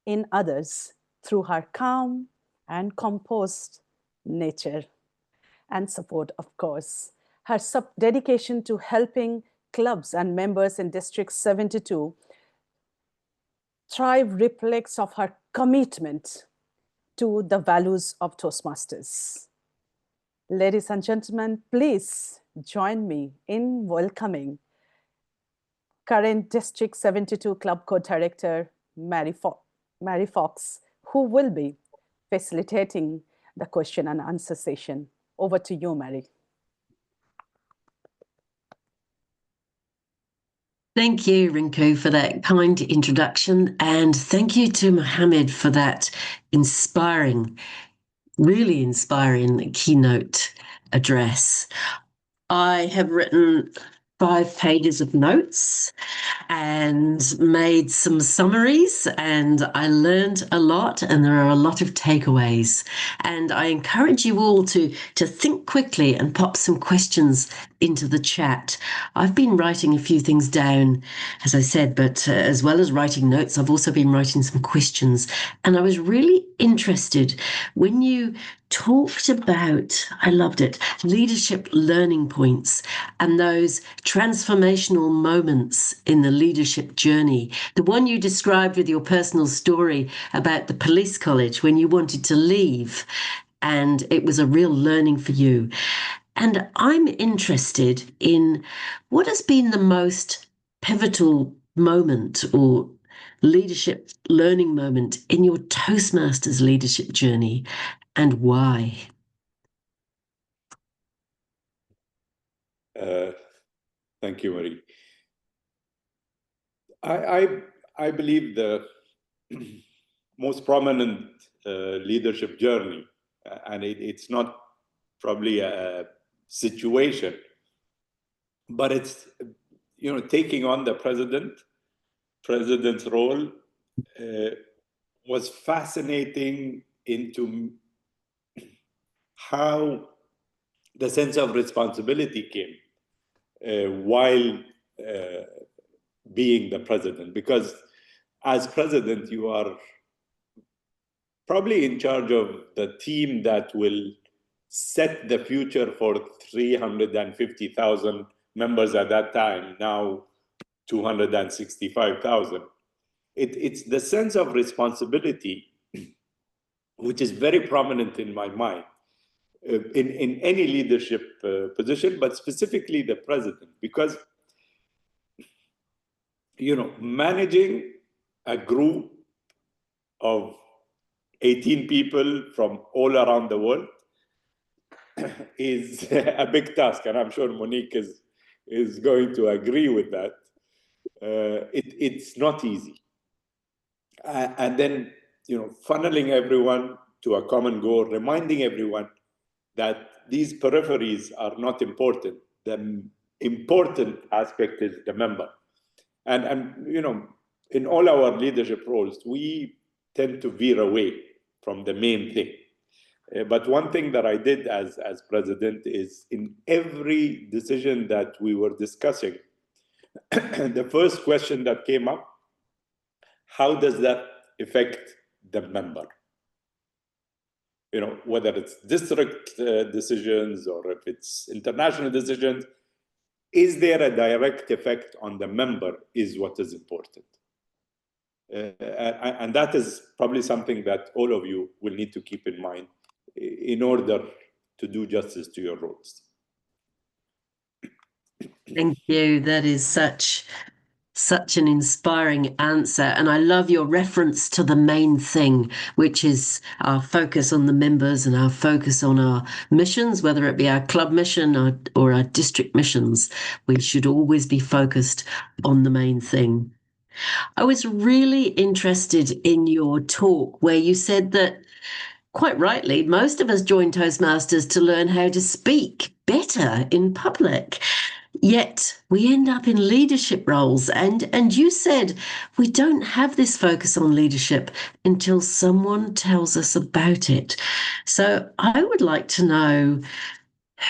Speaker 2: in others through her calm and composed nature and support, of course. Her dedication to helping clubs and members in District 72 thrive reflects of her commitment to the values of Toastmasters. Ladies and gentlemen, please join me in welcoming current District 72 Club Co-Director Mary Fox, who will be facilitating the question and answer session. Over to you, Mary.
Speaker 7: Thank you, Rinku, for that kind introduction. And thank you to Mohammed for that inspiring, really inspiring keynote address. I have written 5 pages of notes and made some summaries, and I learned a lot, and there are a lot of takeaways. And I encourage you all to think quickly and pop some questions into the chat. I've been writing a few things down, as I said, but as well as writing notes, I've also been writing some questions. And I was really interested when you talked about, I loved it, leadership learning points and those transformational moments in the leadership journey. The one you described with your personal story about the police college when you wanted to leave, and it was a real learning for you. And I'm interested in what has been the most pivotal moment or leadership learning moment in your Toastmasters leadership journey, and why?
Speaker 4: Thank you, Marie. I believe the most prominent leadership journey, and it's not probably a situation, but it's, you know, taking on the president's role was fascinating into how the sense of responsibility came while being the president, because as president, you are probably in charge of the team that will set the future for 350,000 members at that time, now 265,000. It's the sense of responsibility which is very prominent in my mind in any leadership position, but specifically the president, because, you know, managing a group of 18 people from all around the world is a big task, and I'm sure Monique is going to agree with that. It's not easy. And then, you know, funneling everyone to a common goal, reminding everyone that these peripheries are not important. The important aspect is the member. And you know, in all our leadership roles, we tend to veer away from the main thing. But one thing that I did as president is, in every decision that we were discussing, the first question that came up, how does that affect the member? You know, whether it's district decisions or if it's international decisions, is there a direct effect on the member is what is important. And that is probably something that all of you will need to keep in mind in order to do justice to your roles.
Speaker 7: Thank you. That is such an inspiring answer. And I love your reference to the main thing, which is our focus on the members and our focus on our missions, whether it be our club mission or our district missions. We should always be focused on the main thing. I was really interested in your talk where you said that, quite rightly, most of us join Toastmasters to learn how to speak better in public. Yet we end up in leadership roles. And you said we don't have this focus on leadership until someone tells us about it. So I would like to know,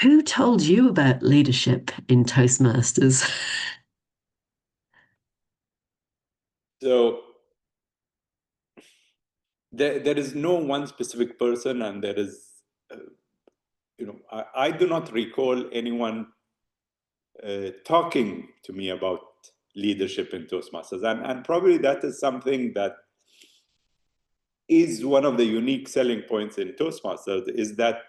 Speaker 7: who told you about leadership in Toastmasters?
Speaker 4: So there is no one specific person, and there is, you know, I do not recall anyone talking to me about leadership in Toastmasters. And probably that is something that is one of the unique selling points in Toastmasters, is that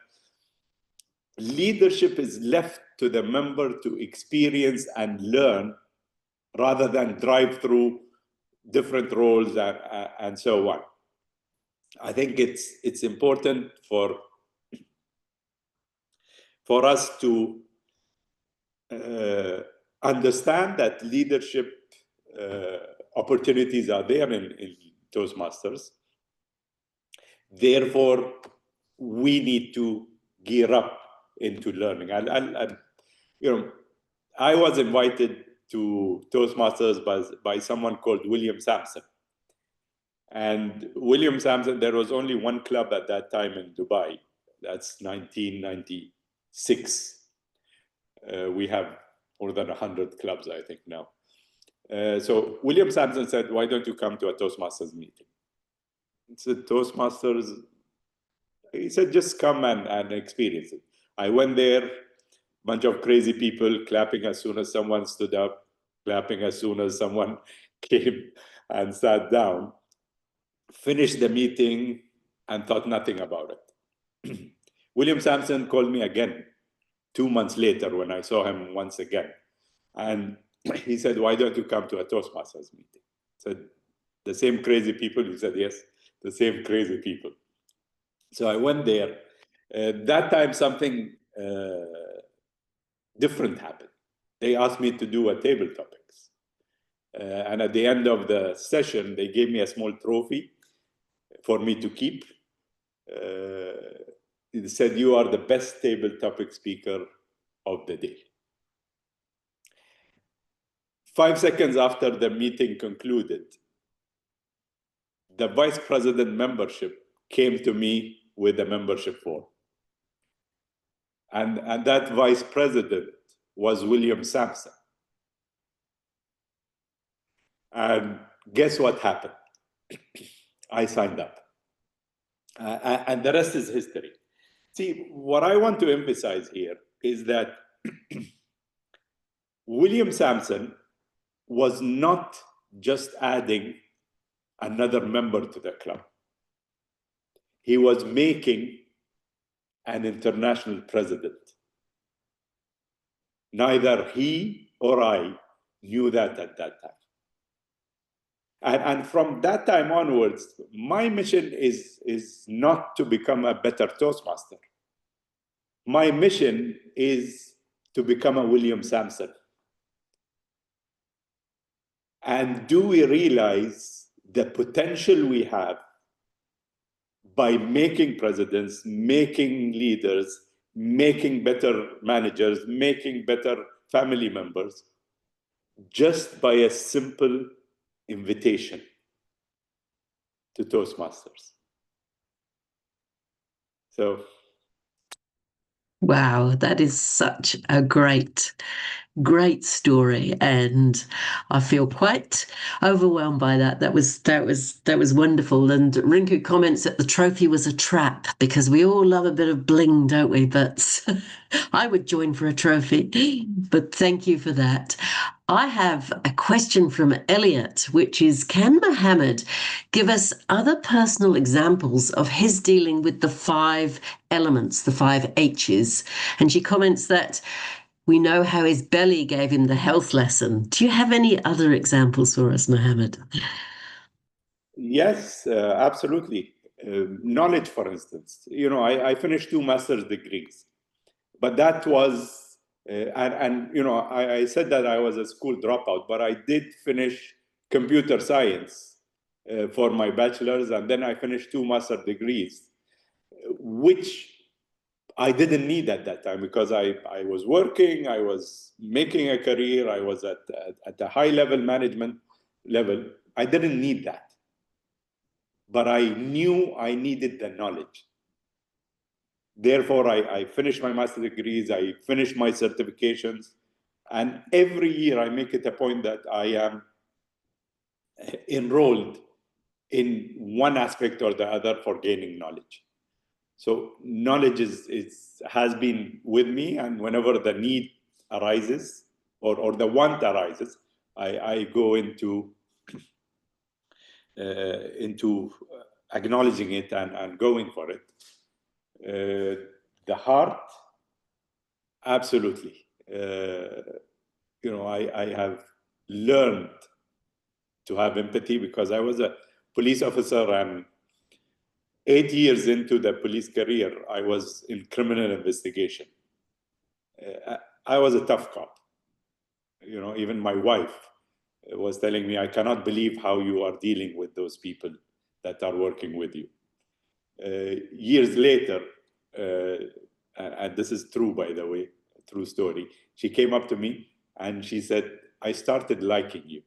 Speaker 4: leadership is left to the member to experience and learn rather than drive through different roles and so on. I think it's important for us to understand that leadership opportunities are there in Toastmasters. Therefore, we need to gear up into learning. I was invited to Toastmasters by someone called William Sampson. And William Sampson, there was only one club at that time in Dubai. That's 1996. We have more than 100 clubs, I think, now. So William Sampson said, why don't you come to a Toastmasters meeting? I said, Toastmasters? He said, just come and experience it. I went there, bunch of crazy people clapping as soon as someone stood up, clapping as soon as someone came and sat down. Finished the meeting and thought nothing about it. William Sampson called me again 2 months later when I saw him once again. And he said, why don't you come to a Toastmasters meeting? I said, the same crazy people? He said, yes, the same crazy people. So I went there. That time something different happened. They asked me to do a table topics. And at the end of the session, they gave me a small trophy for me to keep. It said, you are the best table topic speaker of the day. 5 seconds after the meeting concluded, the vice president membership came to me with a membership form. And that vice president was William Sampson. And guess what happened? I signed up. And the rest is history. See, what I want to emphasize here is that William Sampson was not just adding another member to the club. He was making an international president. Neither he or I knew that at that time. And from that time onwards, my mission is not to become a better Toastmaster. My mission is to become a William Sampson. And do we realize the potential we have by making presidents, making leaders, making better managers, making better family members, just by a simple invitation to Toastmasters? So.
Speaker 7: Wow, that is such a great story, and I feel quite overwhelmed by that. That was wonderful. And Rinku comments that the trophy was a trap because we all love a bit of bling, don't we? But I would join for a trophy. But thank you for that. I have a question from Elliot, which is, can Mohammed give us other personal examples of his dealing with the 5 elements, the 5 H's? And she comments that we know how his belly gave him the health lesson. Do you have any other examples for us, Mohammed?
Speaker 4: Yes, absolutely. Knowledge, for instance. I finished 2 master's degrees, but that was, I said that I was a school dropout, but I did finish computer science for my bachelor's, and then I finished 2 master's degrees, which I didn't need at that time because I was working, I was making a career, I was at a high-level management level. I didn't need that. But I knew I needed the knowledge. Therefore, I finished my master's degrees, I finished my certifications, and every year I make it a point that I am enrolled in one aspect or the other for gaining knowledge. So knowledge has been with me, and whenever the need arises or the want arises, I go into acknowledging it and going for it. The heart, absolutely. I have learned to have empathy because I was a police officer, and 8 years into the police career, I was in criminal investigation. I was a tough cop. Even my wife was telling me, I cannot believe how you are dealing with those people that are working with you. Years later, and this is true, by the way, true story, she came up to me and she said, I started liking you.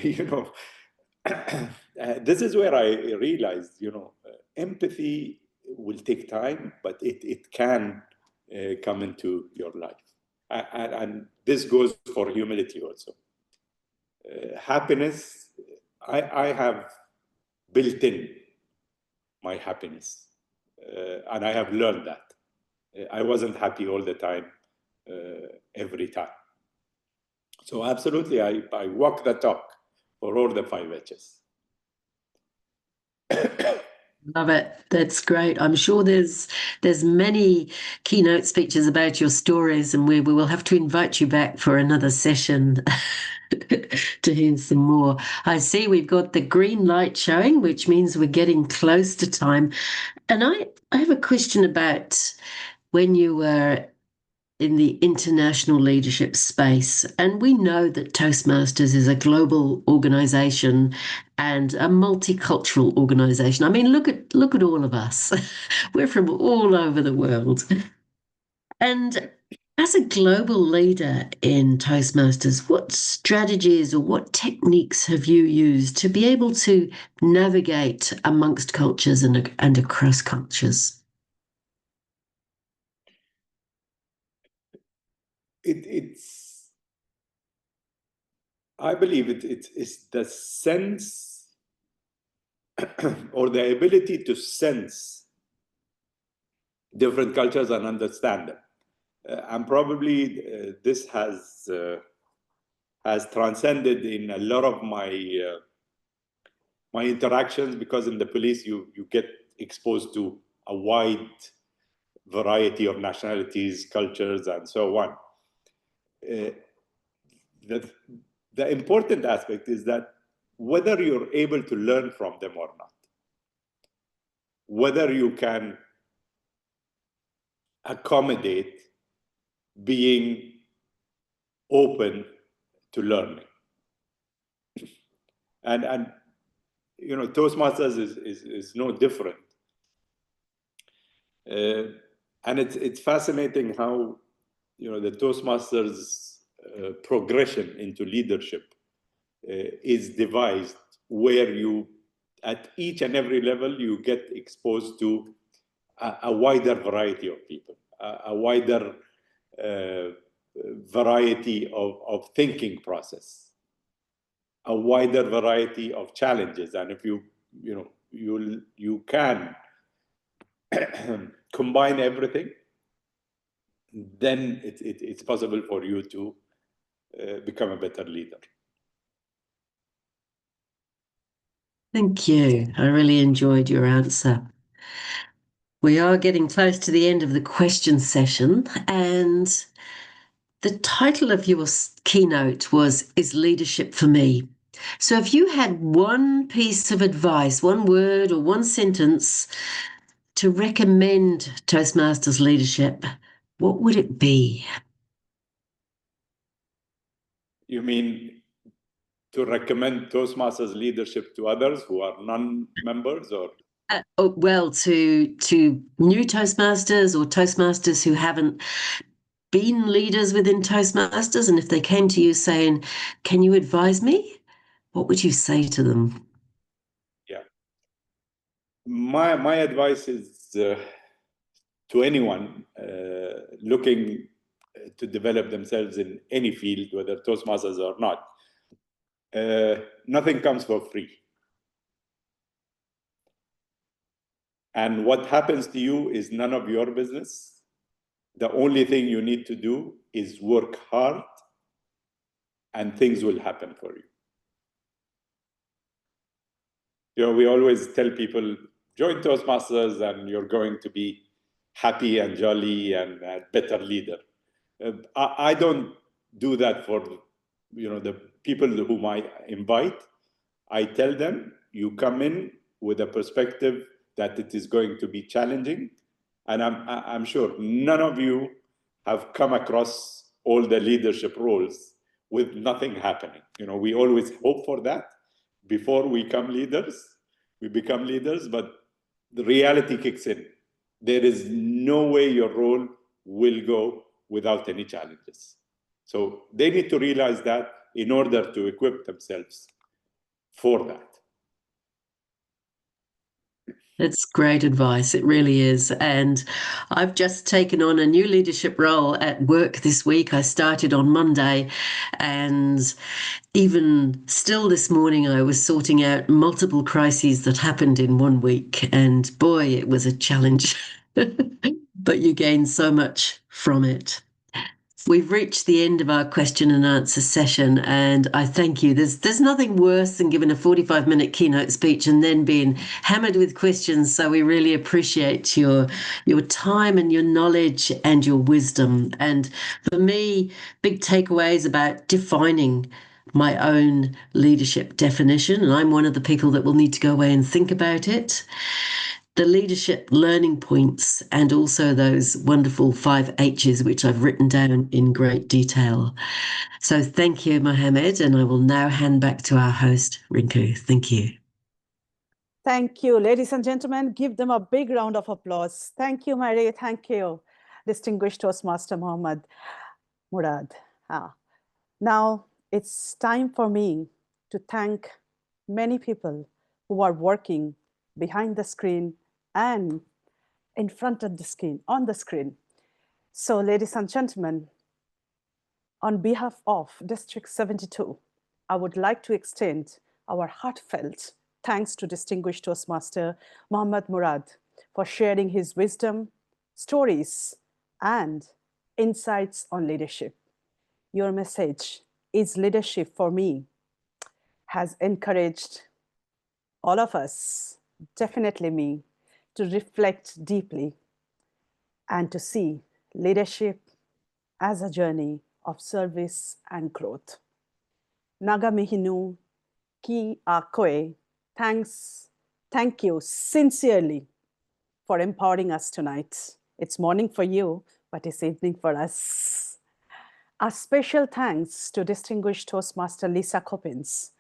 Speaker 4: You know, this is where I realized, you know, empathy will take time, but it can come into your life. And this goes for humility also. Happiness, I have built in my happiness, and I have learned that. I wasn't happy all the time, every time. So absolutely, I walk the talk for all the 5 H's.
Speaker 7: Love it. That's great. I'm sure there's many keynote speeches about your stories, and we will have to invite you back for another session to hear some more. I see we've got the green light showing, which means we're getting close to time. And I have a question about when you were in the international leadership space. And we know that Toastmasters is a global organization and a multicultural organization. I mean, look at all of us. We're from all over the world. And as a global leader in Toastmasters, what strategies or what techniques have you used to be able to navigate amongst cultures and across cultures?
Speaker 4: I believe it's the sense or the ability to sense different cultures and understand them. And probably this has transcended in a lot of my my interactions, because in the police you get exposed to a wide variety of nationalities, cultures, and so on. The important aspect is that whether you're able to learn from them or not, whether you can accommodate being open to learning. And you know, Toastmasters is no different. And it's fascinating how, you know, the Toastmasters progression into leadership is devised, where you, at each and every level, you get exposed to a wider variety of people, a wider variety of thinking process, a wider variety of challenges. And if you can combine everything, then it's possible for you to become a better leader.
Speaker 7: Thank you. I really enjoyed your answer. We are getting close to the end of the question session, and the title of your keynote was "Is Leadership for Me?" So if you had one piece of advice, one word or one sentence to recommend Toastmasters leadership, what would it be? You
Speaker 4: mean to recommend Toastmasters leadership to others who are non-members, or?
Speaker 7: Well, to new Toastmasters or Toastmasters who haven't been leaders within Toastmasters, and if they came to you saying, "Can you advise me?" what would you say to them?
Speaker 4: Yeah, my advice is to anyone looking to develop themselves in any field, whether Toastmasters or not. Nothing comes for free. And what happens to you is none of your business. The only thing you need to do is work hard, and things will happen for you. You know, we always tell people, join Toastmasters and you're going to be happy and jolly and a better leader. I don't do that for, you know, the people whom I invite. I tell them, you come in with a perspective that it is going to be challenging. And I'm sure none of you have come across all the leadership roles with nothing happening. We always hope for that before we become leaders, but the reality kicks in. There is no way your role will go without any challenges. So they need to realize that in order to equip themselves for that.
Speaker 7: That's great advice. It really is. And I've just taken on a new leadership role at work this week. I started on Monday, and even still this morning, I was sorting out multiple crises that happened in 1 week. And boy, it was a challenge. But you gain so much from it. We've reached the end of our question and answer session, and I thank you. There's nothing worse than giving a 45-minute keynote speech and then being hammered with questions. So we really appreciate your time and your knowledge and your wisdom. And for me, big takeaways about defining my own leadership definition. And I'm one of the people that will need to go away and think about it. The leadership learning points, and also those wonderful 5 H's, which I've written down in great detail. So thank you, Mohammed, and I will now hand back to our host, Rinku. Thank you.
Speaker 2: Thank you, ladies and gentlemen. Give them a big round of applause. Thank you, Mary. Thank you, distinguished Toastmaster Mohammed Murad. Now it's time for me to thank many people who are working behind the screen and in front of the screen, on the screen. So ladies and gentlemen, on behalf of District 72, I would like to extend our heartfelt thanks to distinguished Toastmaster Mohammed Murad for sharing his wisdom, stories, and insights on leadership. Your message is leadership for me has encouraged all of us, definitely me, to reflect deeply and to see leadership as a journey of service and growth. Naga Mihinu Ki Akoe, thank you sincerely for empowering us tonight. It's morning for you, but it's evening for us. A special thanks to distinguished Toastmaster Lisa Coppins,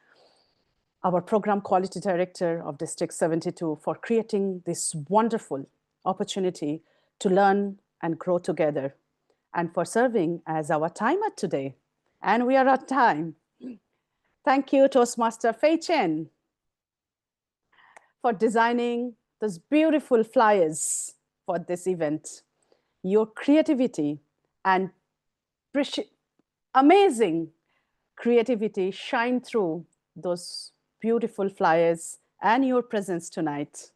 Speaker 2: our Program Quality Director of District 72, for creating this wonderful opportunity to learn and grow together, and for serving as our timer today. And we are on time. Thank you, Toastmaster Fei Chen, for designing those beautiful flyers for this event. Your creativity and amazing creativity shine through those beautiful flyers and your presence tonight.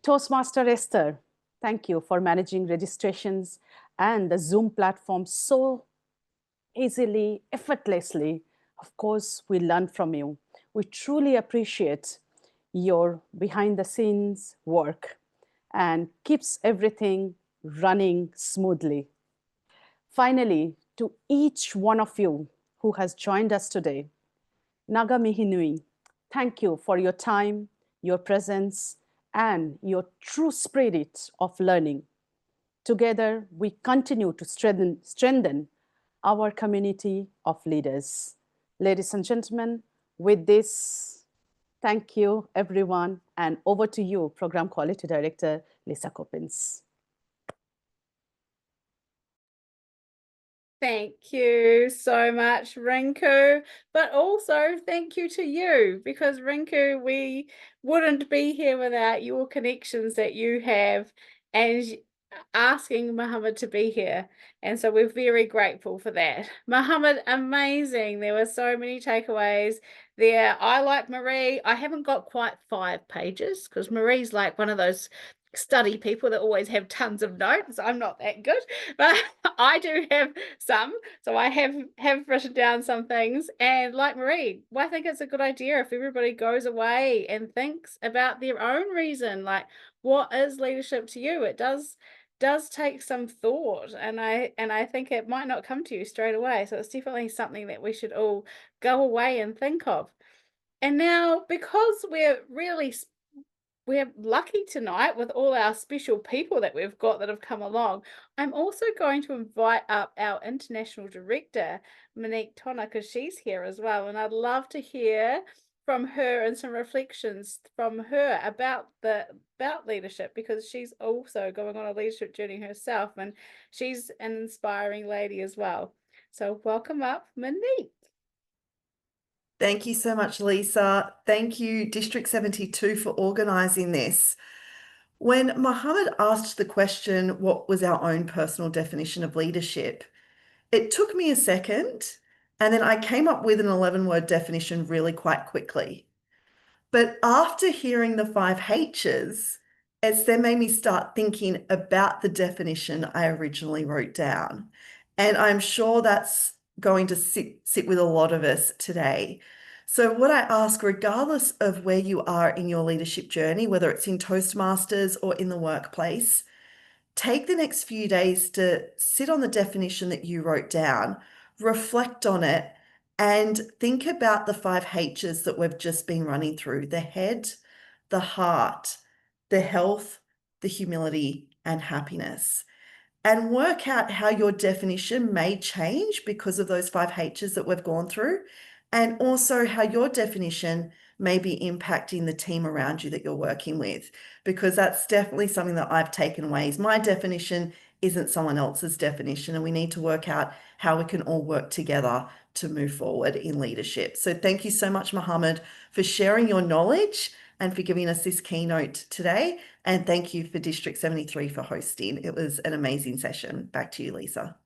Speaker 2: Toastmaster Esther, thank you for managing registrations and the Zoom platform so easily, effortlessly. Of course, we learn from you. We truly appreciate your behind the scenes work and keeps everything running smoothly. Finally, to each one of you who has joined us today, Naga Mihinui, thank you for your time, your presence, and your true spirit of learning. Together, we continue to strengthen our community of leaders. Ladies and gentlemen, with this, thank you, everyone, and over to you, Program Quality Director, Lisa Coppins.
Speaker 1: Thank you so much, Rinku, but also thank you to you, because Rinku, we wouldn't be here without your connections that you have and asking Mohammed to be here. And so we're very grateful for that. Mohammed, amazing. There were so many takeaways there. I like Marie. I haven't got quite 5 pages because Marie's like one of those study people that always have tons of notes. I'm not that good, but I do have some. So I have written down some things, and like Marie, well, I think it's a good idea if everybody goes away and thinks about their own reason, like what is leadership to you? It does take some thought, and I think it might not come to you straight away. So it's definitely something that we should all go away and think of. And now, because we're really we're lucky tonight with all our special people that we've got that have come along. I'm also going to invite up our international director, Monique Tonna, because she's here as well. And I'd love to hear from her and some reflections from her about leadership, because she's also going on a leadership journey herself, and she's an inspiring lady as well. So welcome up, Monique.
Speaker 8: Thank you so much, Lisa. Thank you, District 72, for organising this. When Mohammed asked the question, what was our own personal definition of leadership, it took me a second, and then I came up with an 11-word definition really quite quickly. But after hearing the 5 H's, it's then made me start thinking about the definition I originally wrote down. And I'm sure that's going to sit with a lot of us today. So what I ask, regardless of where you are in your leadership journey, whether it's in Toastmasters or in the workplace, take the next few days to sit on the definition that you wrote down, reflect on it, and think about the 5 H's that we've just been running through: the head, the heart, the health, the humility, and happiness. And work out how your definition may change because of those 5 H's that we've gone through, and also how your definition may be impacting the team around you that you're working with, because that's definitely something that I've taken away. Is my definition isn't someone else's definition, and we need to work out how we can all work together to move forward in leadership. So thank you so much, Mohammed, for sharing your knowledge and for giving us this keynote today. And thank you for District 73 for hosting. It was an amazing session. Back to you, Lisa.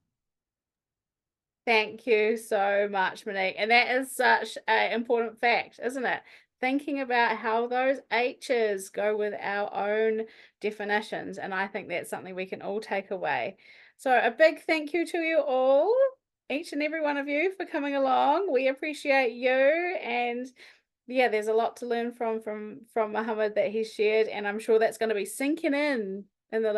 Speaker 1: Thank you so much, Monique. And that is such an important fact, isn't it? Thinking about how those H's go with our own definitions. And I think that's something we can all take away. So a big thank you to you all, each and every one of you, for coming along. We appreciate you. And yeah, there's a lot to learn from Mohammed that he shared. And I'm sure that's going to be sinking in the